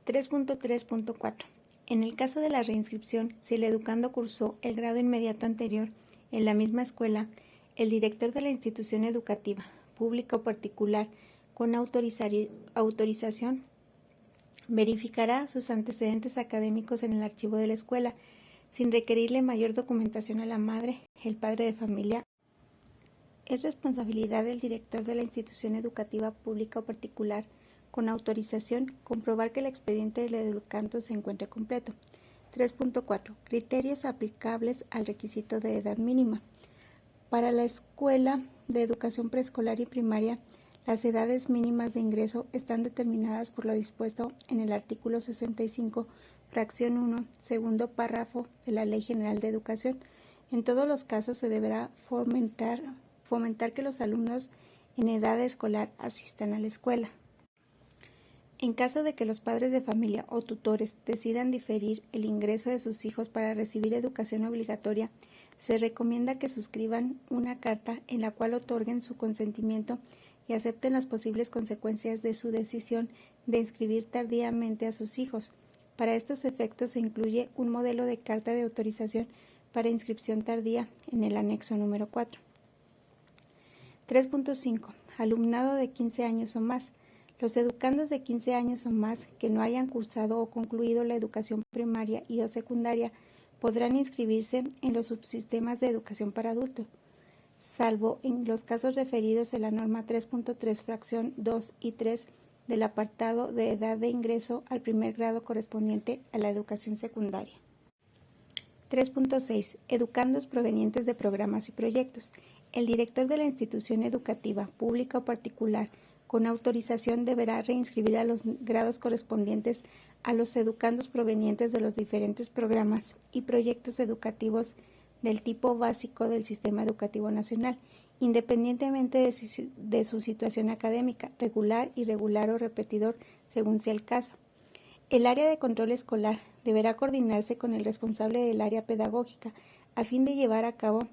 3.3.4. En el caso de la reinscripción, si el educando cursó el grado inmediato anterior en la misma escuela, el director de la institución educativa, pública o particular, con autorización, verificará sus antecedentes académicos en el archivo de la escuela, sin requerirle mayor documentación a la madre, el padre de familia, Es responsabilidad del director de la institución educativa pública o particular, con autorización, comprobar que el expediente del educando se encuentre completo. 3.4. Criterios aplicables al requisito de edad mínima. Para la escuela de educación preescolar y primaria, las edades mínimas de ingreso están determinadas por lo dispuesto en el artículo 65, fracción 1, segundo párrafo de la Ley General de Educación. En todos los casos se deberá fomentar que los alumnos en edad escolar asistan a la escuela. En caso de que los padres de familia o tutores decidan diferir el ingreso de sus hijos para recibir educación obligatoria, se recomienda que suscriban una carta en la cual otorguen su consentimiento y acepten las posibles consecuencias de su decisión de inscribir tardíamente a sus hijos. Para estos efectos se incluye un modelo de carta de autorización para inscripción tardía en el anexo número 4. 3.5. Alumnado de 15 años o más. Los educandos de 15 años o más que no hayan cursado o concluido la educación primaria y o secundaria podrán inscribirse en los subsistemas de educación para adultos, salvo en los casos referidos en la norma 3.3, fracción 2 y 3 del apartado de edad de ingreso al primer grado correspondiente a la educación secundaria. 3.6. Educandos provenientes de programas y proyectos. El director de la institución educativa, pública o particular, con autorización deberá reinscribir a los grados correspondientes a los educandos provenientes de los diferentes programas y proyectos educativos del tipo básico del Sistema Educativo Nacional, independientemente de su situación académica, regular, irregular o repetidor, según sea el caso. El área de control escolar deberá coordinarse con el responsable del área pedagógica a fin de llevar a cabo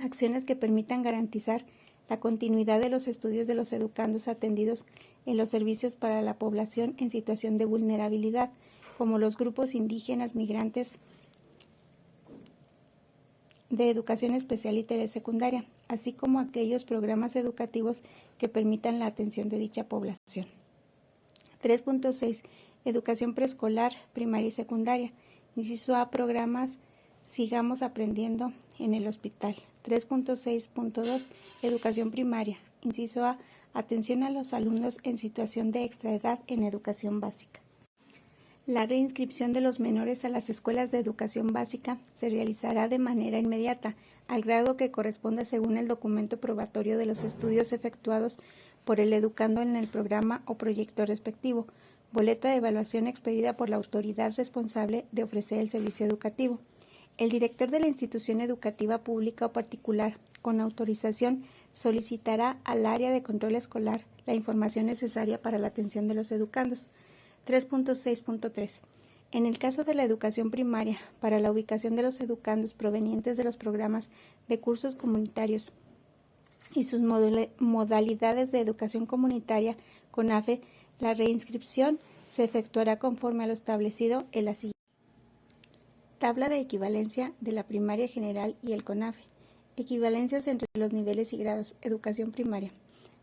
acciones que permitan garantizar la continuidad de los estudios de los educandos atendidos en los servicios para la población en situación de vulnerabilidad, como los grupos indígenas, migrantes, de educación especial y telesecundaria, así como aquellos programas educativos que permitan la atención de dicha población. 3.6. Educación preescolar, primaria y secundaria. Inciso A, programas Sigamos Aprendiendo en el hospital. 3.6.2. Educación primaria. Inciso A, atención a los alumnos en situación de extraedad en educación básica. La reinscripción de los menores a las escuelas de educación básica se realizará de manera inmediata, al grado que corresponda según el documento probatorio de los estudios efectuados por el educando en el programa o proyecto respectivo, boleta de evaluación expedida por la autoridad responsable de ofrecer el servicio educativo. El director de la institución educativa pública o particular, con autorización, solicitará al área de control escolar la información necesaria para la atención de los educandos. 3.6.3. En el caso de la educación primaria, para la ubicación de los educandos provenientes de los programas de cursos comunitarios y sus modalidades de educación comunitaria, CONAFE, la reinscripción se efectuará conforme a lo establecido en la siguiente tabla de equivalencia de la primaria general y el CONAFE. Equivalencias entre los niveles y grados. Educación primaria.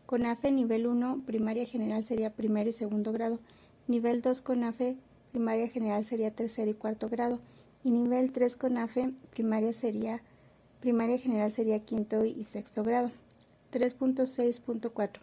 CONAFE nivel 1, primaria general sería primero y segundo grado. Nivel 2 CONAFE, primaria general sería tercero y cuarto grado. Y nivel 3 CONAFE, primaria general sería quinto y sexto grado. 3.6.4.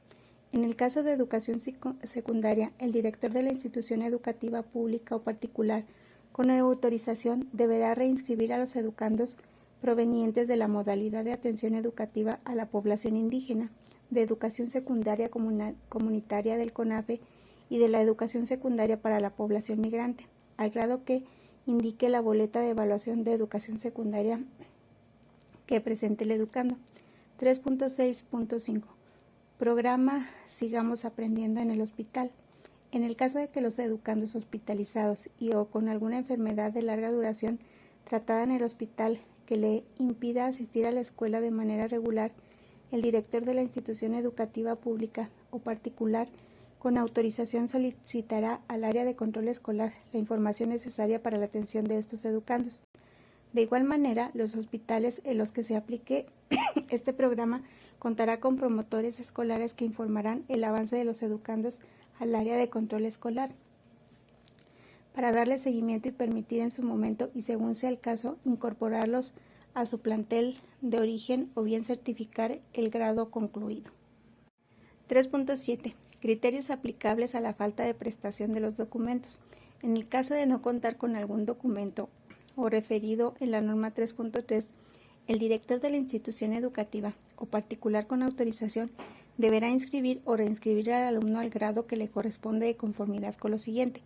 En el caso de educación secundaria, el director de la institución educativa pública o particular, con autorización, deberá reinscribir a los educandos provenientes de la modalidad de atención educativa a la población indígena, de educación secundaria comunitaria del CONAFE y de la educación secundaria para la población migrante, al grado que indique la boleta de evaluación de educación secundaria que presente el educando. 3.6.5. Programa Sigamos Aprendiendo en el hospital. En el caso de que los educandos hospitalizados y o con alguna enfermedad de larga duración tratada en el hospital que le impida asistir a la escuela de manera regular, el director de la institución educativa pública o particular, con autorización, solicitará al área de control escolar la información necesaria para la atención de estos educandos. De igual manera, los hospitales en los que se aplique este programa contará con promotores escolares que informarán el avance de los educandos al área de control escolar para darle seguimiento y permitir en su momento y según sea el caso incorporarlos a su plantel de origen o bien certificar el grado concluido. 3.7. Criterios aplicables a la falta de prestación de los documentos. En el caso de no contar con algún documento o referido en la norma 3.3, el director de la institución educativa o particular con autorización deberá inscribir o reinscribir al alumno al grado que le corresponde de conformidad con lo siguiente.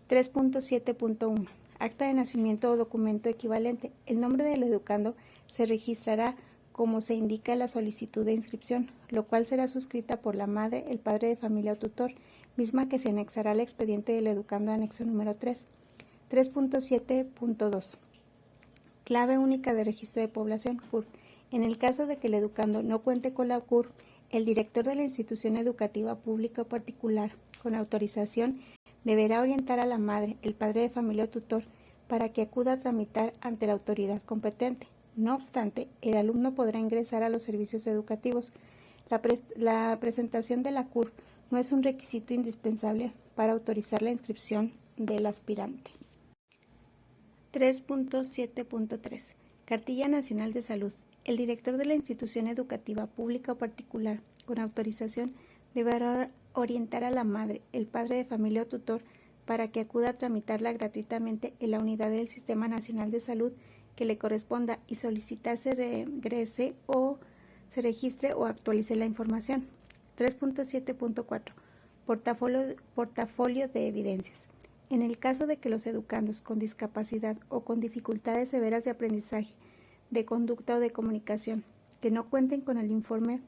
3.7.1. Acta de nacimiento o documento equivalente. El nombre del educando se registrará como se indica en la solicitud de inscripción, lo cual será suscrita por la madre, el padre de familia o tutor, misma que se anexará al expediente del educando anexo número 3. 3.7.2. Clave única de registro de población, CUR. En el caso de que el educando no cuente con la CUR, el director de la institución educativa pública o particular, con autorización, deberá orientar a la madre, el padre de familia o tutor, para que acuda a tramitar ante la autoridad competente. No obstante, el alumno podrá ingresar a los servicios educativos. La presentación de la CUR no es un requisito indispensable para autorizar la inscripción del aspirante. 3.7.3. Cartilla Nacional de Salud. El director de la institución educativa pública o particular, con autorización, deberá orientar a la madre, el padre de familia o tutor, para que acuda a tramitarla gratuitamente en la unidad del Sistema Nacional de Salud que le corresponda y solicitar se regrese o se registre o actualice la información. 3.7.4. Portafolio de evidencias. En el caso de que los educandos con discapacidad o con dificultades severas de aprendizaje, de conducta o de comunicación, que no cuenten con el informe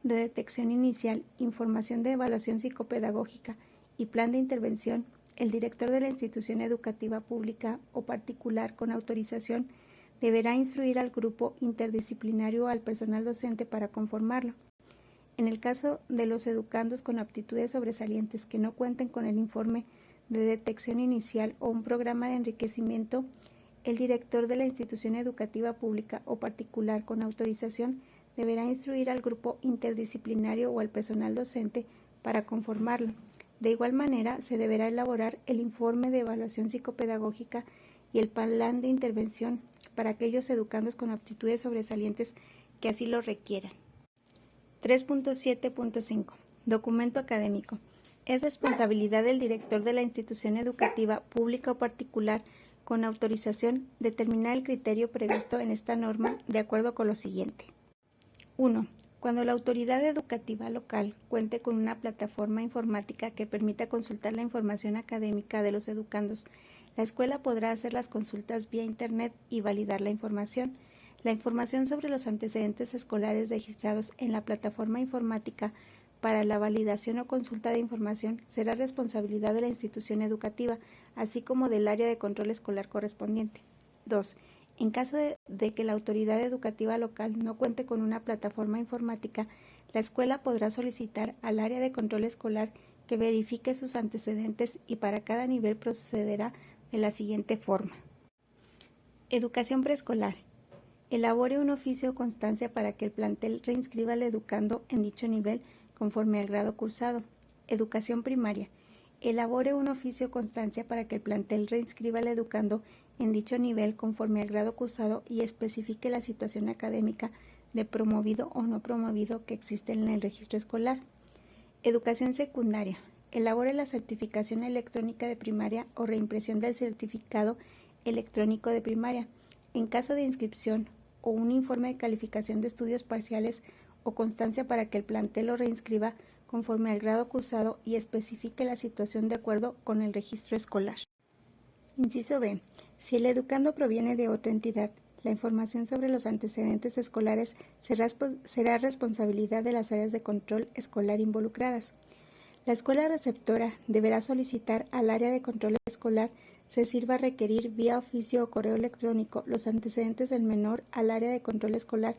de detección inicial, información de evaluación psicopedagógica y plan de intervención, el director de la institución educativa pública o particular con autorización deberá instruir al grupo interdisciplinario o al personal docente para conformarlo. En el caso de los educandos con aptitudes sobresalientes que no cuenten con el informe de detección inicial o un programa de enriquecimiento, el director de la institución educativa pública o particular con autorización deberá instruir al grupo interdisciplinario o al personal docente para conformarlo. De igual manera, se deberá elaborar el informe de evaluación psicopedagógica y el plan de intervención para aquellos educandos con aptitudes sobresalientes que así lo requieran. 3.7.5. Documento académico. Es responsabilidad del director de la institución educativa pública o particular con autorización determinar el criterio previsto en esta norma de acuerdo con lo siguiente. 1. Cuando la autoridad educativa local cuente con una plataforma informática que permita consultar la información académica de los educandos, la escuela podrá hacer las consultas vía Internet y validar la información. La información sobre los antecedentes escolares registrados en la plataforma informática para la validación o consulta de información será responsabilidad de la institución educativa, así como del área de control escolar correspondiente. 2. En caso de que la autoridad educativa local no cuente con una plataforma informática, la escuela podrá solicitar al área de control escolar que verifique sus antecedentes y para cada nivel procederá de la siguiente forma. Educación preescolar. Elabore un oficio o constancia para que el plantel reinscriba al educando en dicho nivel conforme al grado cursado. Educación primaria. Elabore un oficio o constancia para que el plantel reinscriba al educando en dicho nivel conforme al grado cursado y especifique la situación académica de promovido o no promovido que existe en el registro escolar. Educación secundaria. Elabore la certificación electrónica de primaria o reimpresión del certificado electrónico de primaria. En caso de inscripción o un informe de calificación de estudios parciales o constancia para que el plantel lo reinscriba conforme al grado cursado y especifique la situación de acuerdo con el registro escolar. Inciso B. Si el educando proviene de otra entidad, la información sobre los antecedentes escolares será responsabilidad de las áreas de control escolar involucradas. La escuela receptora deberá solicitar al área de control escolar se sirva a requerir vía oficio o correo electrónico los antecedentes del menor al área de control escolar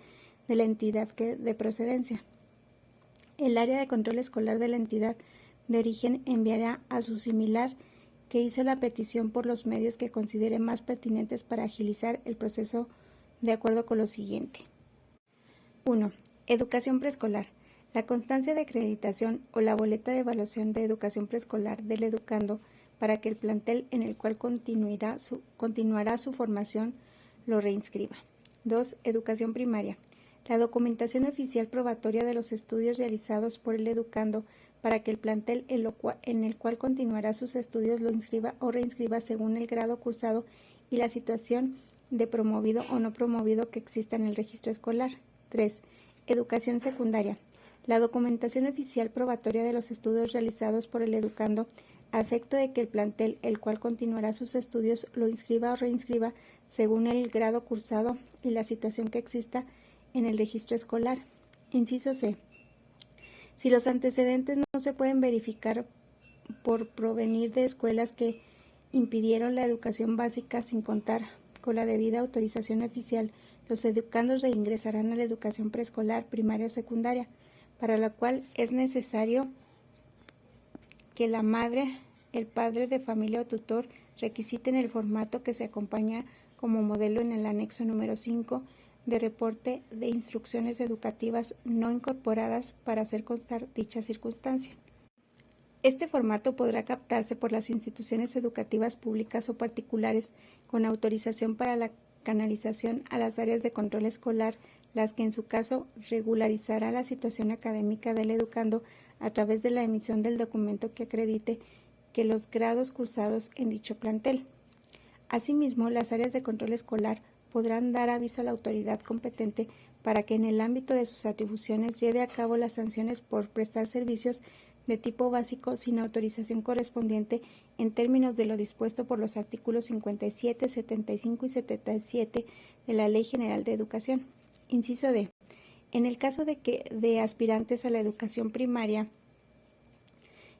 de la entidad de procedencia. El área de control escolar de la entidad de origen enviará a su similar que hizo la petición por los medios que considere más pertinentes para agilizar el proceso de acuerdo con lo siguiente. 1. Educación preescolar. La constancia de acreditación o la boleta de evaluación de educación preescolar del educando para que el plantel en el cual continuará su formación lo reinscriba. 2. Educación primaria. La documentación oficial probatoria de los estudios realizados por el educando para que el plantel en el cual continuará sus estudios lo inscriba o reinscriba según el grado cursado y la situación de promovido o no promovido que exista en el registro escolar. 3. Educación secundaria. La documentación oficial probatoria de los estudios realizados por el educando a efecto de que el plantel el cual continuará sus estudios lo inscriba o reinscriba según el grado cursado y la situación que exista en el registro escolar. Inciso C. Si los antecedentes no se pueden verificar por provenir de escuelas que impidieron la educación básica sin contar con la debida autorización oficial, los educandos reingresarán a la educación preescolar, primaria o secundaria, para la cual es necesario que la madre, el padre de familia o tutor requisiten el formato que se acompaña como modelo en el anexo número 5 de reporte de instrucciones educativas no incorporadas para hacer constar dicha circunstancia. Este formato podrá captarse por las instituciones educativas públicas o particulares con autorización para la canalización a las áreas de control escolar, las que en su caso regularizará la situación académica del educando a través de la emisión del documento que acredite que los grados cursados en dicho plantel. Asimismo, las áreas de control escolar podrán dar aviso a la autoridad competente para que en el ámbito de sus atribuciones lleve a cabo las sanciones por prestar servicios de tipo básico sin autorización correspondiente en términos de lo dispuesto por los artículos 57, 75 y 77 de la Ley General de Educación. Inciso D. En el caso de aspirantes a la educación primaria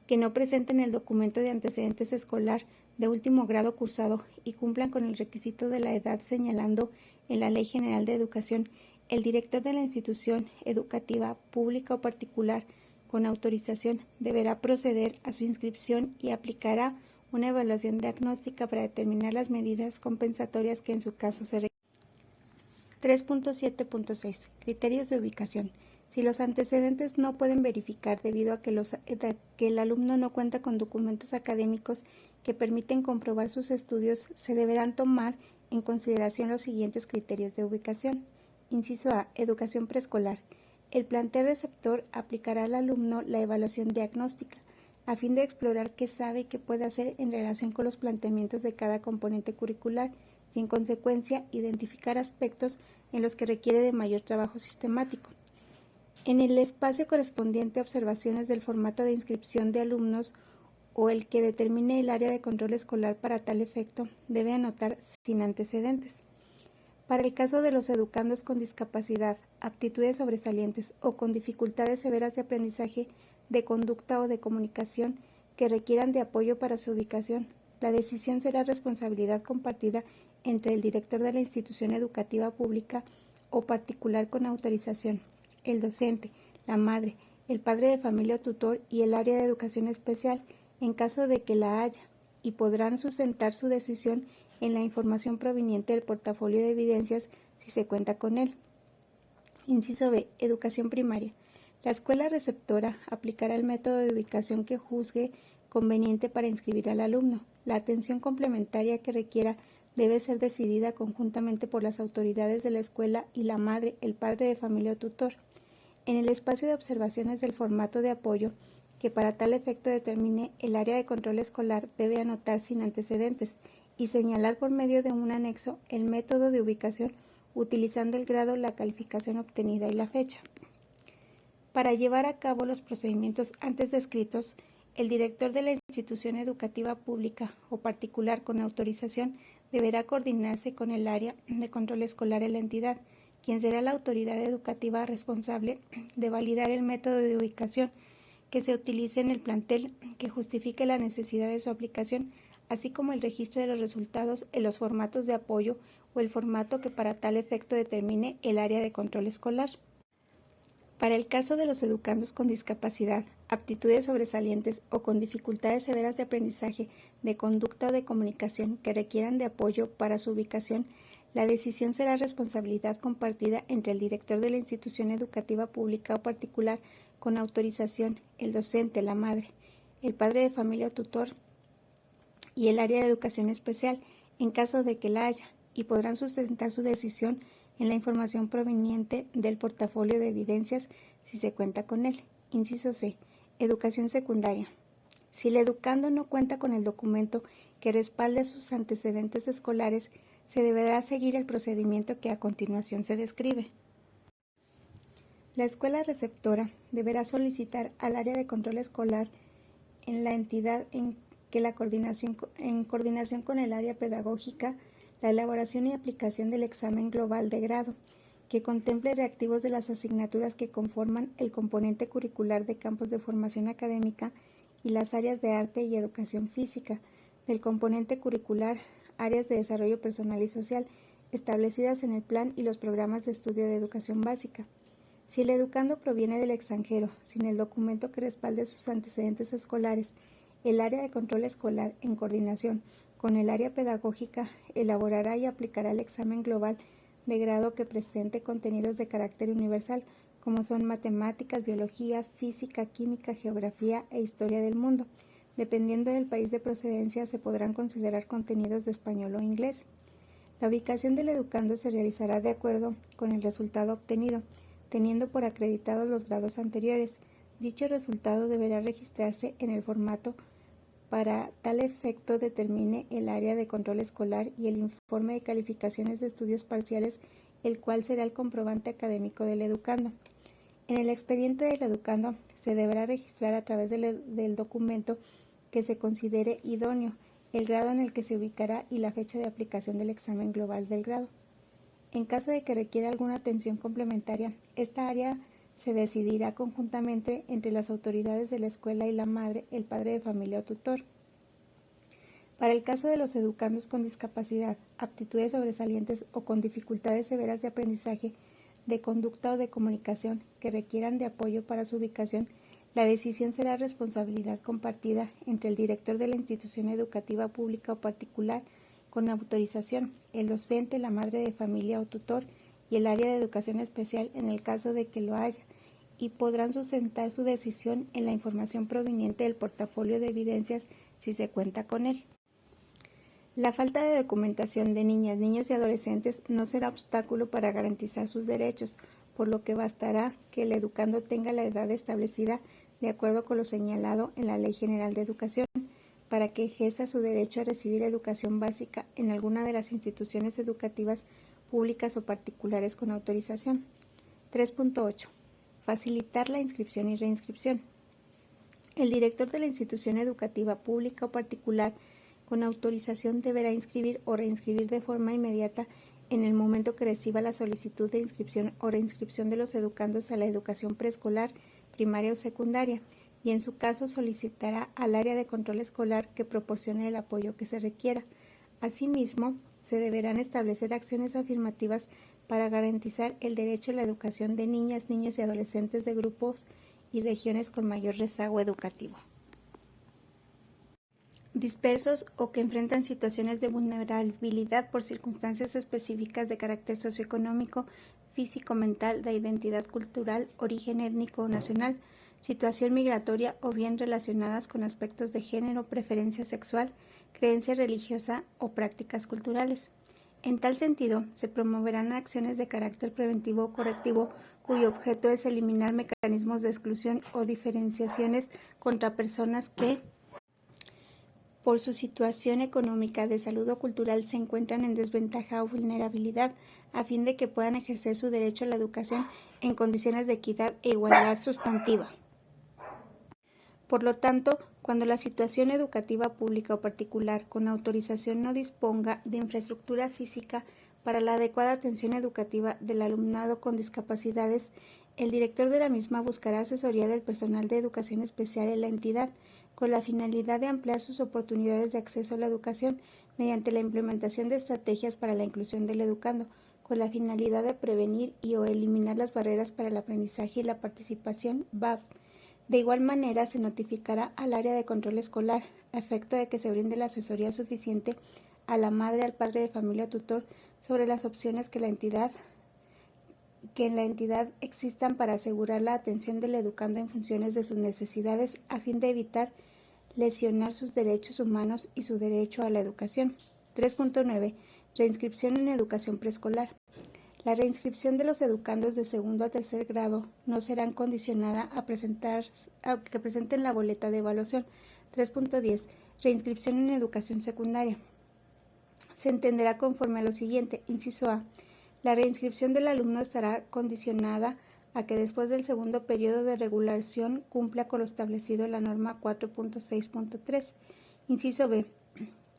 que no presenten el documento de antecedentes escolar de último grado cursado y cumplan con el requisito de la edad señalando en la Ley General de Educación, el director de la institución educativa pública o particular con autorización deberá proceder a su inscripción y aplicará una evaluación diagnóstica para determinar las medidas compensatorias que en su caso se requieran. 3.7.6. Criterios de ubicación. Si los antecedentes no pueden verificar debido a que el alumno no cuenta con documentos académicos que permiten comprobar sus estudios, se deberán tomar en consideración los siguientes criterios de ubicación. Inciso A. Educación preescolar. El plantel receptor aplicará al alumno la evaluación diagnóstica a fin de explorar qué sabe y qué puede hacer en relación con los planteamientos de cada componente curricular y, en consecuencia, identificar aspectos en los que requiere de mayor trabajo sistemático. En el espacio correspondiente a observaciones del formato de inscripción de alumnos o el que determine el área de control escolar para tal efecto, debe anotar sin antecedentes. Para el caso de los educandos con discapacidad, aptitudes sobresalientes o con dificultades severas de aprendizaje, de conducta o de comunicación que requieran de apoyo para su ubicación, la decisión será responsabilidad compartida entre el director de la institución educativa pública o particular con autorización, el docente, la madre, el padre de familia o tutor y el área de educación especial, en caso de que la haya, y podrán sustentar su decisión en la información proveniente del portafolio de evidencias si se cuenta con él. Inciso B. Educación primaria. La escuela receptora aplicará el método de ubicación que juzgue conveniente para inscribir al alumno. La atención complementaria que requiera debe ser decidida conjuntamente por las autoridades de la escuela y la madre, el padre de familia o tutor. En el espacio de observaciones del formato de apoyo, que para tal efecto determine el área de control escolar, debe anotar sin antecedentes y señalar por medio de un anexo el método de ubicación utilizando el grado, la calificación obtenida y la fecha. Para llevar a cabo los procedimientos antes descritos, el director de la institución educativa pública o particular con autorización deberá coordinarse con el área de control escolar en la entidad, quien será la autoridad educativa responsable de validar el método de ubicación que se utilice en el plantel que justifique la necesidad de su aplicación, así como el registro de los resultados en los formatos de apoyo o el formato que para tal efecto determine el área de control escolar. Para el caso de los educandos con discapacidad, aptitudes sobresalientes o con dificultades severas de aprendizaje, de conducta o de comunicación que requieran de apoyo para su ubicación, la decisión será responsabilidad compartida entre el director de la institución educativa pública o particular con autorización, el docente, la madre, el padre de familia o tutor y el área de educación especial, en caso de que la haya, y podrán sustentar su decisión en la información proveniente del portafolio de evidencias si se cuenta con él. Inciso C. Educación secundaria. Si el educando no cuenta con el documento que respalde sus antecedentes escolares, se deberá seguir el procedimiento que a continuación se describe. La escuela receptora deberá solicitar al área de control escolar en la entidad en coordinación con el área pedagógica, la elaboración y aplicación del examen global de grado, que contemple reactivos de las asignaturas que conforman el componente curricular de campos de formación académica y las áreas de arte y educación física, del componente curricular, áreas de desarrollo personal y social, establecidas en el plan y los programas de estudio de educación básica. Si el educando proviene del extranjero, sin el documento que respalde sus antecedentes escolares, el área de control escolar, en coordinación con el área pedagógica, elaborará y aplicará el examen global de grado que presente contenidos de carácter universal, como son matemáticas, biología, física, química, geografía e historia del mundo. Dependiendo del país de procedencia, se podrán considerar contenidos de español o inglés. La ubicación del educando se realizará de acuerdo con el resultado obtenido, teniendo por acreditados los grados anteriores. Dicho resultado deberá registrarse en el formato para tal efecto determine el área de control escolar y el informe de calificaciones de estudios parciales, el cual será el comprobante académico del educando. En el expediente del educando se deberá registrar a través del documento que se considere idóneo, el grado en el que se ubicará y la fecha de aplicación del examen global del grado. En caso de que requiera alguna atención complementaria, esta área se decidirá conjuntamente entre las autoridades de la escuela y la madre, el padre de familia o tutor. Para el caso de los educandos con discapacidad, aptitudes sobresalientes o con dificultades severas de aprendizaje, de conducta o de comunicación que requieran de apoyo para su ubicación, la decisión será responsabilidad compartida entre el director de la institución educativa pública o particular con autorización, el docente, la madre de familia o tutor y el área de educación especial en el caso de que lo haya, y podrán sustentar su decisión en la información proveniente del portafolio de evidencias si se cuenta con él. La falta de documentación de niñas, niños y adolescentes no será obstáculo para garantizar sus derechos, por lo que bastará que el educando tenga la edad establecida de acuerdo con lo señalado en la Ley General de Educación, para que ejerza su derecho a recibir educación básica en alguna de las instituciones educativas públicas o particulares con autorización. 3.8. Facilitar la inscripción y reinscripción. El director de la institución educativa pública o particular con autorización deberá inscribir o reinscribir de forma inmediata en el momento que reciba la solicitud de inscripción o reinscripción de los educandos a la educación preescolar, primaria o secundaria, y en su caso solicitará al área de control escolar que proporcione el apoyo que se requiera. Asimismo, se deberán establecer acciones afirmativas para garantizar el derecho a la educación de niñas, niños y adolescentes de grupos y regiones con mayor rezago educativo, dispersos o que enfrentan situaciones de vulnerabilidad por circunstancias específicas de carácter socioeconómico, físico-mental, de identidad cultural, origen étnico o nacional, situación migratoria o bien relacionadas con aspectos de género, preferencia sexual, creencia religiosa o prácticas culturales. En tal sentido, se promoverán acciones de carácter preventivo o correctivo cuyo objeto es eliminar mecanismos de exclusión o diferenciaciones contra personas que, por su situación económica, de salud o cultural, se encuentran en desventaja o vulnerabilidad, a fin de que puedan ejercer su derecho a la educación en condiciones de equidad e igualdad sustantiva. Por lo tanto, cuando la situación educativa pública o particular con autorización no disponga de infraestructura física para la adecuada atención educativa del alumnado con discapacidades, el director de la misma buscará asesoría del personal de educación especial en la entidad, con la finalidad de ampliar sus oportunidades de acceso a la educación mediante la implementación de estrategias para la inclusión del educando, con la finalidad de prevenir y o eliminar las barreras para el aprendizaje y la participación (BAP). De igual manera, se notificará al área de control escolar, a efecto de que se brinde la asesoría suficiente a la madre, al padre de familia o tutor sobre las opciones que en la entidad existan para asegurar la atención del educando en funciones de sus necesidades, a fin de evitar lesionar sus derechos humanos y su derecho a la educación. 3.9. Reinscripción en educación preescolar. La reinscripción de los educandos de segundo a tercer grado no será condicionada a que presenten la boleta de evaluación. 3.10. Reinscripción en educación secundaria. Se entenderá conforme a lo siguiente. Inciso A. La reinscripción del alumno estará condicionada a que después del segundo periodo de regulación cumpla con lo establecido en la norma 4.6.3. Inciso B.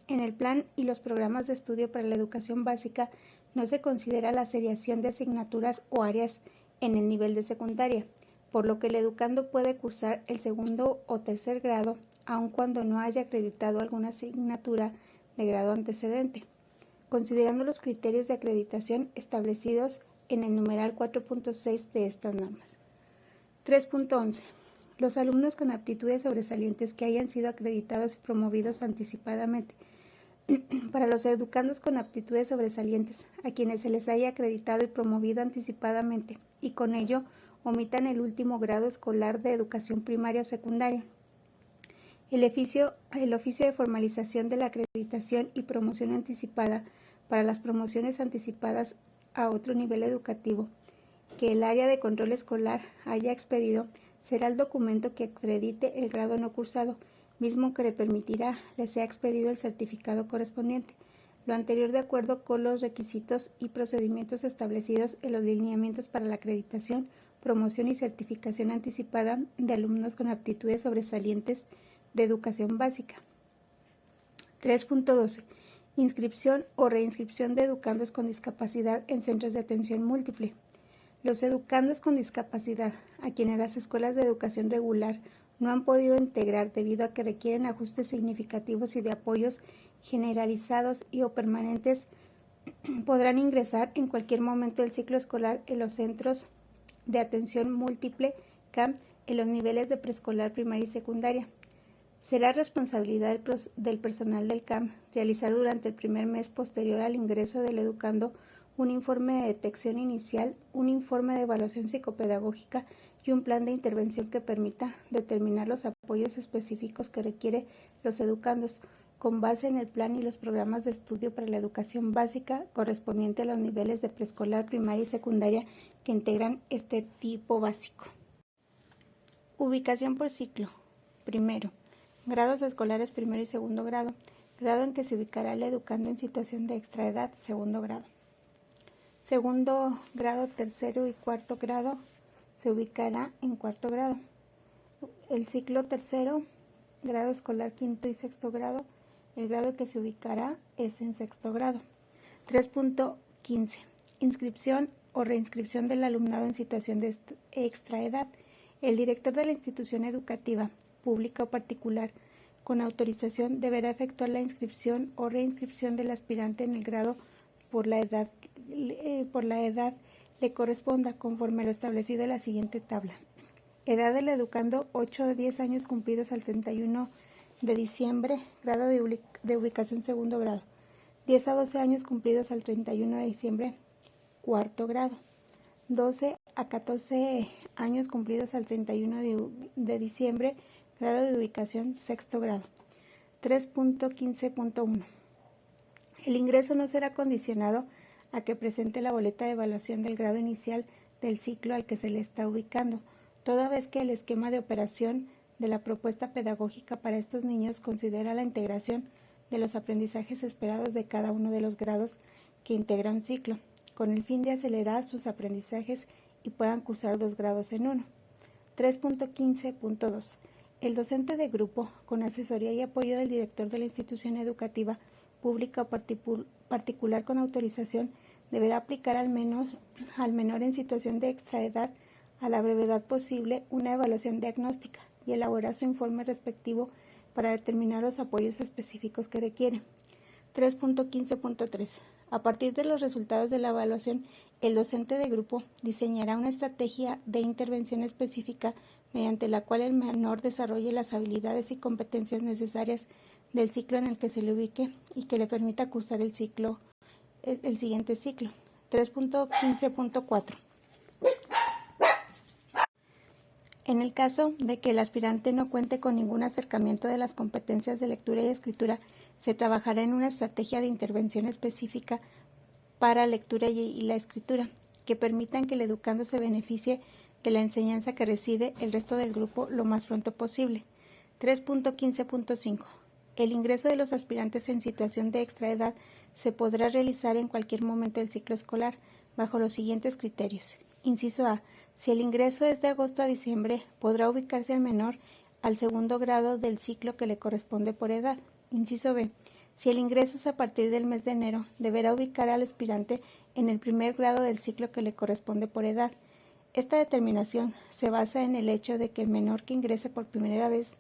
En el plan y los programas de estudio para la educación básica no se considera la seriación de asignaturas o áreas en el nivel de secundaria, por lo que el educando puede cursar el segundo o tercer grado, aun cuando no haya acreditado alguna asignatura de grado antecedente, considerando los criterios de acreditación establecidos en el numeral 4.6 de estas normas. 3.11. Los alumnos con aptitudes sobresalientes que hayan sido acreditados y promovidos anticipadamente. Para los educandos con aptitudes sobresalientes, a quienes se les haya acreditado y promovido anticipadamente, y con ello omitan el último grado escolar de educación primaria o secundaria, el oficio de formalización de la acreditación y promoción anticipada para las promociones anticipadas a otro nivel educativo que el área de control escolar haya expedido será el documento que acredite el grado no cursado, mismo que le permitirá le sea expedido el certificado correspondiente. Lo anterior de acuerdo con los requisitos y procedimientos establecidos en los lineamientos para la acreditación, promoción y certificación anticipada de alumnos con aptitudes sobresalientes de educación básica. 3.12. Inscripción o reinscripción de educandos con discapacidad en centros de atención múltiple. Los educandos con discapacidad, a quienes las escuelas de educación regular no han podido integrar debido a que requieren ajustes significativos y de apoyos generalizados y o permanentes, podrán ingresar en cualquier momento del ciclo escolar en los centros de atención múltiple CAM en los niveles de preescolar, primaria y secundaria. Será responsabilidad del personal del CAM realizar durante el primer mes posterior al ingreso del educando un informe de detección inicial, un informe de evaluación psicopedagógica y un plan de intervención que permita determinar los apoyos específicos que requieren los educandos con base en el plan y los programas de estudio para la educación básica correspondiente a los niveles de preescolar, primaria y secundaria que integran este tipo básico. Ubicación por ciclo. Primero, grados escolares primero y segundo grado, grado en que se ubicará el educando en situación de extraedad, segundo grado. Segundo grado, tercero y cuarto grado se ubicará en cuarto grado. El ciclo tercero, grado escolar quinto y sexto grado, el grado en que se ubicará es en sexto grado. 3.15. Inscripción o reinscripción del alumnado en situación de extraedad. El director de la institución educativa, pública o particular, con autorización deberá efectuar la inscripción o reinscripción del aspirante en el grado por la edad le corresponda, conforme a lo establecido en la siguiente tabla. Edad del educando 8 a 10 años cumplidos al 31 de diciembre, grado de ubicación segundo grado. 10 a 12 años cumplidos al 31 de diciembre, cuarto grado. 12 a 14 años cumplidos al 31 de diciembre, grado de ubicación sexto grado. 3.15.1. El ingreso no será condicionado a que presente la boleta de evaluación del grado inicial del ciclo al que se le está ubicando, toda vez que el esquema de operación de la propuesta pedagógica para estos niños considera la integración de los aprendizajes esperados de cada uno de los grados que integra un ciclo, con el fin de acelerar sus aprendizajes y puedan cursar 2 grados en uno. 3.15.2. El docente de grupo, con asesoría y apoyo del director de la institución educativa, pública o particular con autorización, deberá aplicar al menor en situación de extraedad a la brevedad posible una evaluación diagnóstica y elaborar su informe respectivo para determinar los apoyos específicos que requiere. 3.15.3. A partir de los resultados de la evaluación, el docente de grupo diseñará una estrategia de intervención específica mediante la cual el menor desarrolle las habilidades y competencias necesarias del ciclo en el que se le ubique y que le permita cursar el siguiente ciclo. 3.15.4. En el caso de que el aspirante no cuente con ningún acercamiento de las competencias de lectura y escritura, se trabajará en una estrategia de intervención específica para lectura y la escritura, que permitan que el educando se beneficie de la enseñanza que recibe el resto del grupo lo más pronto posible. 3.15.5. El ingreso de los aspirantes en situación de extraedad se podrá realizar en cualquier momento del ciclo escolar, bajo los siguientes criterios. Inciso A. Si el ingreso es de agosto a diciembre, podrá ubicarse al menor al segundo grado del ciclo que le corresponde por edad. Inciso B. Si el ingreso es a partir del mes de enero, deberá ubicar al aspirante en el primer grado del ciclo que le corresponde por edad. Esta determinación se basa en el hecho de que el menor que ingrese por primera vez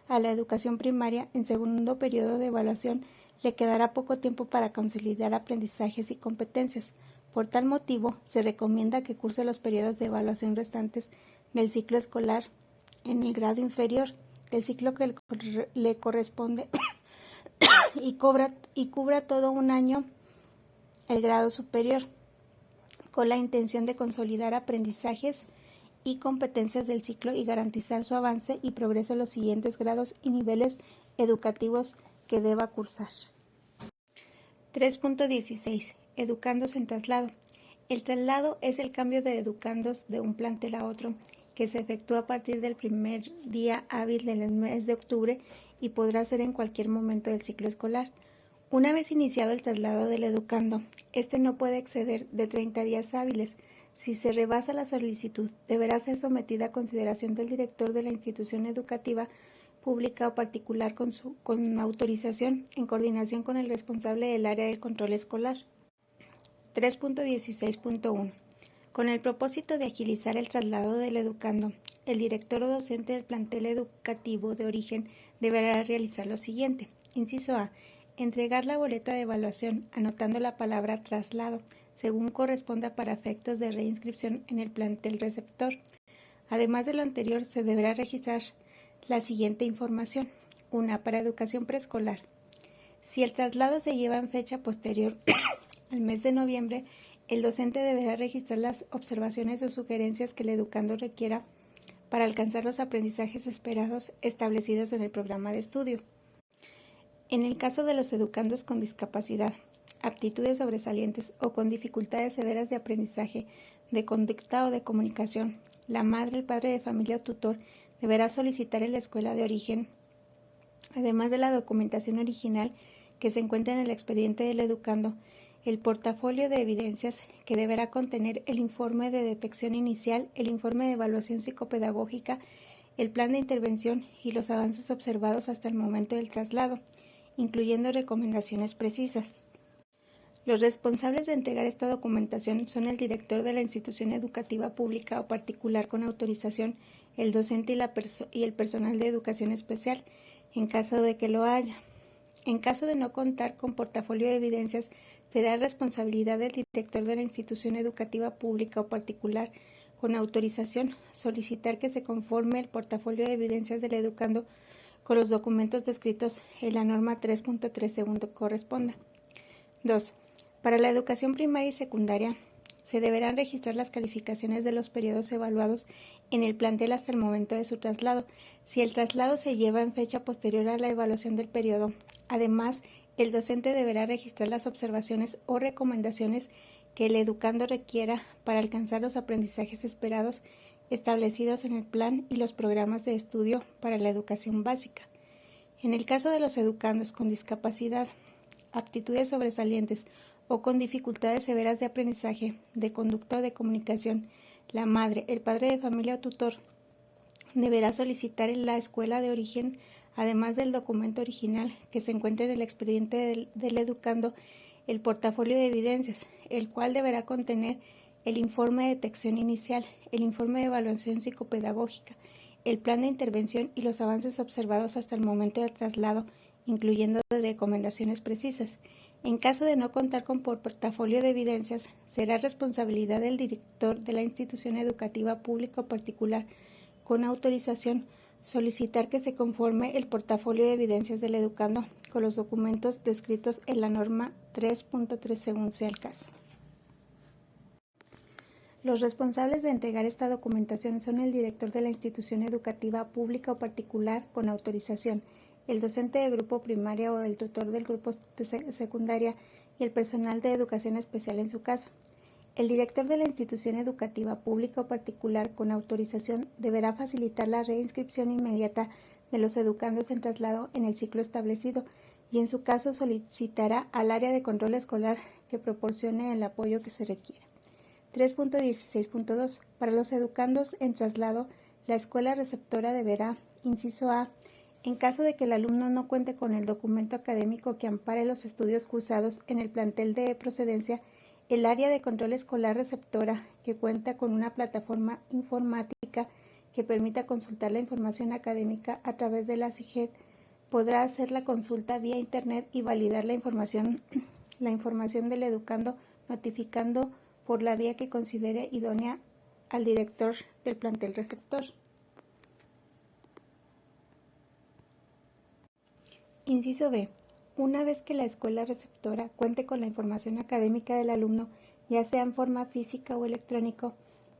a la educación primaria en segundo periodo de evaluación le quedará poco tiempo para consolidar aprendizajes y competencias. Por tal motivo, se recomienda que curse los periodos de evaluación restantes del ciclo escolar en el grado inferior del ciclo que le corresponde y cubra todo un año el grado superior, con la intención de consolidar aprendizajes y competencias del ciclo y garantizar su avance y progreso en los siguientes grados y niveles educativos que deba cursar. 3.16. Educandos en traslado. El traslado es el cambio de educandos de un plantel a otro, que se efectúa a partir del primer día hábil del mes de octubre y podrá ser en cualquier momento del ciclo escolar. Una vez iniciado el traslado del educando, este no puede exceder de 30 días hábiles. Si se rebasa la solicitud, deberá ser sometida a consideración del director de la institución educativa pública o particular con autorización en coordinación con el responsable del área de control escolar. 3.16.1. Con el propósito de agilizar el traslado del educando, el director o docente del plantel educativo de origen deberá realizar lo siguiente. Inciso A. Entregar la boleta de evaluación anotando la palabra traslado, según corresponda para efectos de reinscripción en el plantel receptor. Además de lo anterior, se deberá registrar la siguiente información. 1. Para educación preescolar. Si el traslado se lleva en fecha posterior al mes de noviembre, el docente deberá registrar las observaciones o sugerencias que el educando requiera para alcanzar los aprendizajes esperados establecidos en el programa de estudio. En el caso de los educandos con discapacidad, aptitudes sobresalientes o con dificultades severas de aprendizaje, de conducta o de comunicación, la madre, el padre de familia o tutor deberá solicitar en la escuela de origen, además de la documentación original que se encuentra en el expediente del educando, el portafolio de evidencias que deberá contener el informe de detección inicial, el informe de evaluación psicopedagógica, el plan de intervención y los avances observados hasta el momento del traslado, incluyendo recomendaciones precisas. Los responsables de entregar esta documentación son el director de la institución educativa pública o particular con autorización, el docente y el personal de educación especial, en caso de que lo haya. En caso de no contar con portafolio de evidencias, será responsabilidad del director de la institución educativa pública o particular con autorización solicitar que se conforme el portafolio de evidencias del educando con los documentos descritos en la norma 3.3 según corresponda. 2. Para la educación primaria y secundaria, se deberán registrar las calificaciones de los periodos evaluados en el plantel hasta el momento de su traslado. Si el traslado se lleva en fecha posterior a la evaluación del periodo, además, el docente deberá registrar las observaciones o recomendaciones que el educando requiera para alcanzar los aprendizajes esperados establecidos en el plan y los programas de estudio para la educación básica. En el caso de los educandos con discapacidad, aptitudes sobresalientes o con dificultades severas de aprendizaje, de conducta o de comunicación, la madre, el padre de familia o tutor deberá solicitar en la escuela de origen, además del documento original que se encuentre en el expediente del educando, el portafolio de evidencias, el cual deberá contener el informe de detección inicial, el informe de evaluación psicopedagógica, el plan de intervención y los avances observados hasta el momento del traslado, incluyendo recomendaciones precisas. En caso de no contar con portafolio de evidencias, será responsabilidad del director de la institución educativa pública o particular, con autorización, solicitar que se conforme el portafolio de evidencias del educando con los documentos descritos en la norma 3.3 según sea el caso. Los responsables de entregar esta documentación son el director de la institución educativa pública o particular con autorización, el docente de grupo primaria o el tutor del grupo de secundaria y el personal de educación especial en su caso. El director de la institución educativa pública o particular con autorización deberá facilitar la reinscripción inmediata de los educandos en traslado en el ciclo establecido y en su caso solicitará al área de control escolar que proporcione el apoyo que se requiera. 3.16.2. Para los educandos en traslado, la escuela receptora deberá, inciso A, en caso de que el alumno no cuente con el documento académico que ampare los estudios cursados en el plantel de procedencia, el área de control escolar receptora, que cuenta con una plataforma informática que permita consultar la información académica a través de la SIGED, podrá hacer la consulta vía Internet y validar la información del educando, notificando por la vía que considere idónea al director del plantel receptor. Inciso B. Una vez que la escuela receptora cuente con la información académica del alumno, ya sea en forma física o electrónico,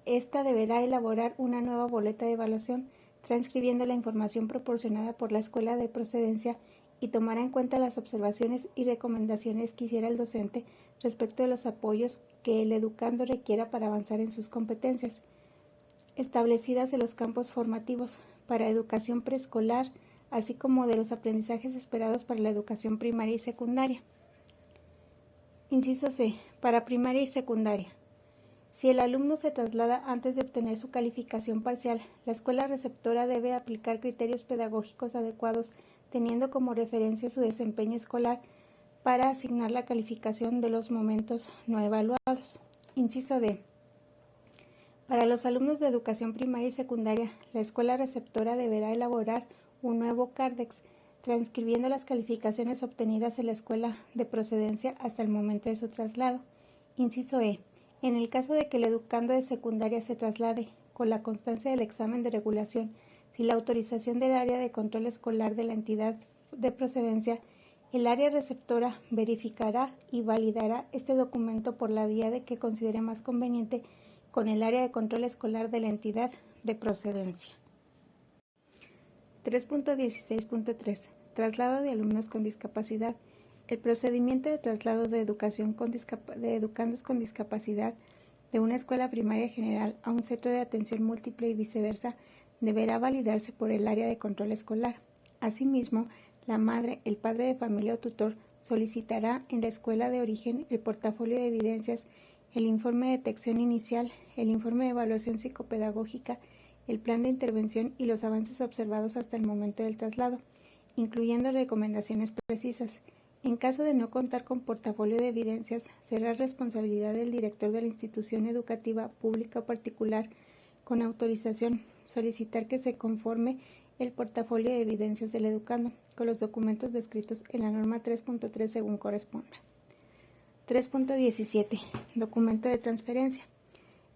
ésta deberá elaborar una nueva boleta de evaluación, transcribiendo la información proporcionada por la escuela de procedencia y tomará en cuenta las observaciones y recomendaciones que hiciera el docente respecto de los apoyos que el educando requiera para avanzar en sus competencias establecidas en los campos formativos para educación preescolar, así como de los aprendizajes esperados para la educación primaria y secundaria. Inciso C. Para primaria y secundaria. Si el alumno se traslada antes de obtener su calificación parcial, la escuela receptora debe aplicar criterios pedagógicos adecuados teniendo como referencia su desempeño escolar para asignar la calificación de los momentos no evaluados. Inciso D. Para los alumnos de educación primaria y secundaria, la escuela receptora deberá elaborar un nuevo CARDEX, transcribiendo las calificaciones obtenidas en la escuela de procedencia hasta el momento de su traslado. Inciso E. En el caso de que el educando de secundaria se traslade con la constancia del examen de regulación, sin la autorización del área de control escolar de la entidad de procedencia, el área receptora verificará y validará este documento por la vía de que considere más conveniente con el área de control escolar de la entidad de procedencia. 3.16.3. Traslado de alumnos con discapacidad. El procedimiento de traslado de educandos con discapacidad de una escuela primaria general a un centro de atención múltiple y viceversa deberá validarse por el área de control escolar. Asimismo, la madre, el padre de familia o tutor solicitará en la escuela de origen el portafolio de evidencias, el informe de detección inicial, el informe de evaluación psicopedagógica, el plan de intervención y los avances observados hasta el momento del traslado, incluyendo recomendaciones precisas. En caso de no contar con portafolio de evidencias, será responsabilidad del director de la institución educativa pública o particular, con autorización, solicitar que se conforme el portafolio de evidencias del educando con los documentos descritos en la norma 3.3 según corresponda. 3.17. Documento de transferencia.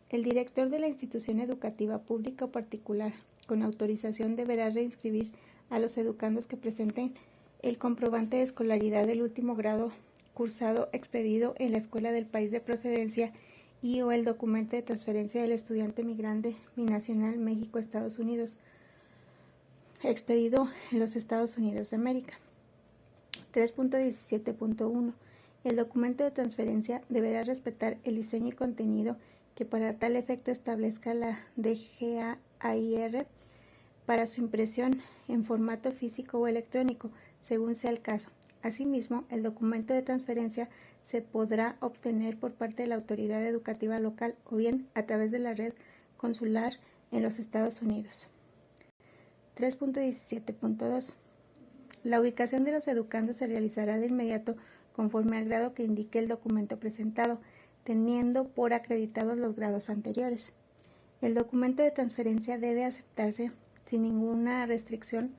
El director de la institución educativa pública o particular, con autorización, deberá reinscribir a los educandos que presenten el comprobante de escolaridad del último grado cursado expedido en la escuela del país de procedencia y o el documento de transferencia del estudiante migrante binacional México-Estados Unidos expedido en los Estados Unidos de América. 3.17.1. El documento de transferencia deberá respetar el diseño y contenido que para tal efecto establezca la DGAIR para su impresión en formato físico o electrónico, según sea el caso. Asimismo, el documento de transferencia se podrá obtener por parte de la autoridad educativa local o bien a través de la red consular en los Estados Unidos. 3.17.2. La ubicación de los educandos se realizará de inmediato conforme al grado que indique el documento presentado, teniendo por acreditados los grados anteriores. El documento de transferencia debe aceptarse sin ninguna restricción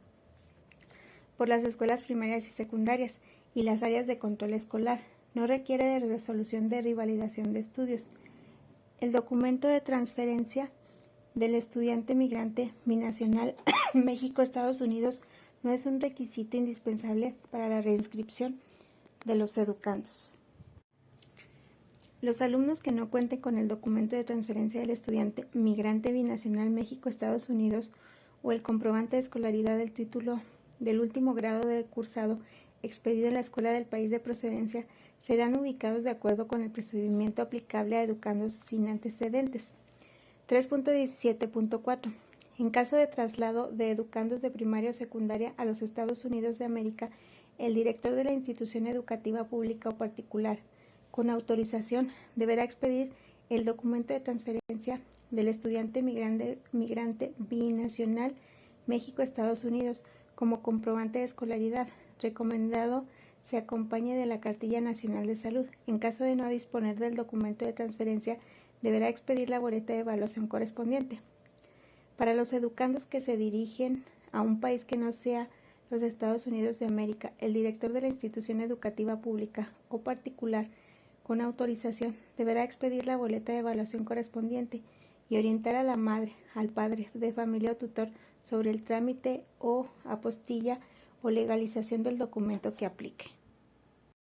por las escuelas primarias y secundarias y las áreas de control escolar. No requiere de resolución de revalidación de estudios. El documento de transferencia del estudiante migrante binacional México-Estados Unidos no es un requisito indispensable para la reinscripción de los educandos. Los alumnos que no cuenten con el documento de transferencia del estudiante migrante binacional México-Estados Unidos o el comprobante de escolaridad del título del último grado de cursado expedido en la escuela del país de procedencia serán ubicados de acuerdo con el procedimiento aplicable a educandos sin antecedentes. 3.17.4. En caso de traslado de educandos de primaria o secundaria a los Estados Unidos de América, el director de la institución educativa pública o particular, con autorización, deberá expedir el documento de transferencia del estudiante migrante binacional México-Estados Unidos como comprobante de escolaridad. Recomendado se acompañe de la Cartilla Nacional de Salud. En caso de no disponer del documento de transferencia, deberá expedir la boleta de evaluación correspondiente. Para los educandos que se dirigen a un país que no sea los Estados Unidos de América, el director de la institución educativa pública o particular, con autorización, deberá expedir la boleta de evaluación correspondiente y orientar a la madre, al padre de familia o tutor sobre el trámite o apostilla o legalización del documento que aplique.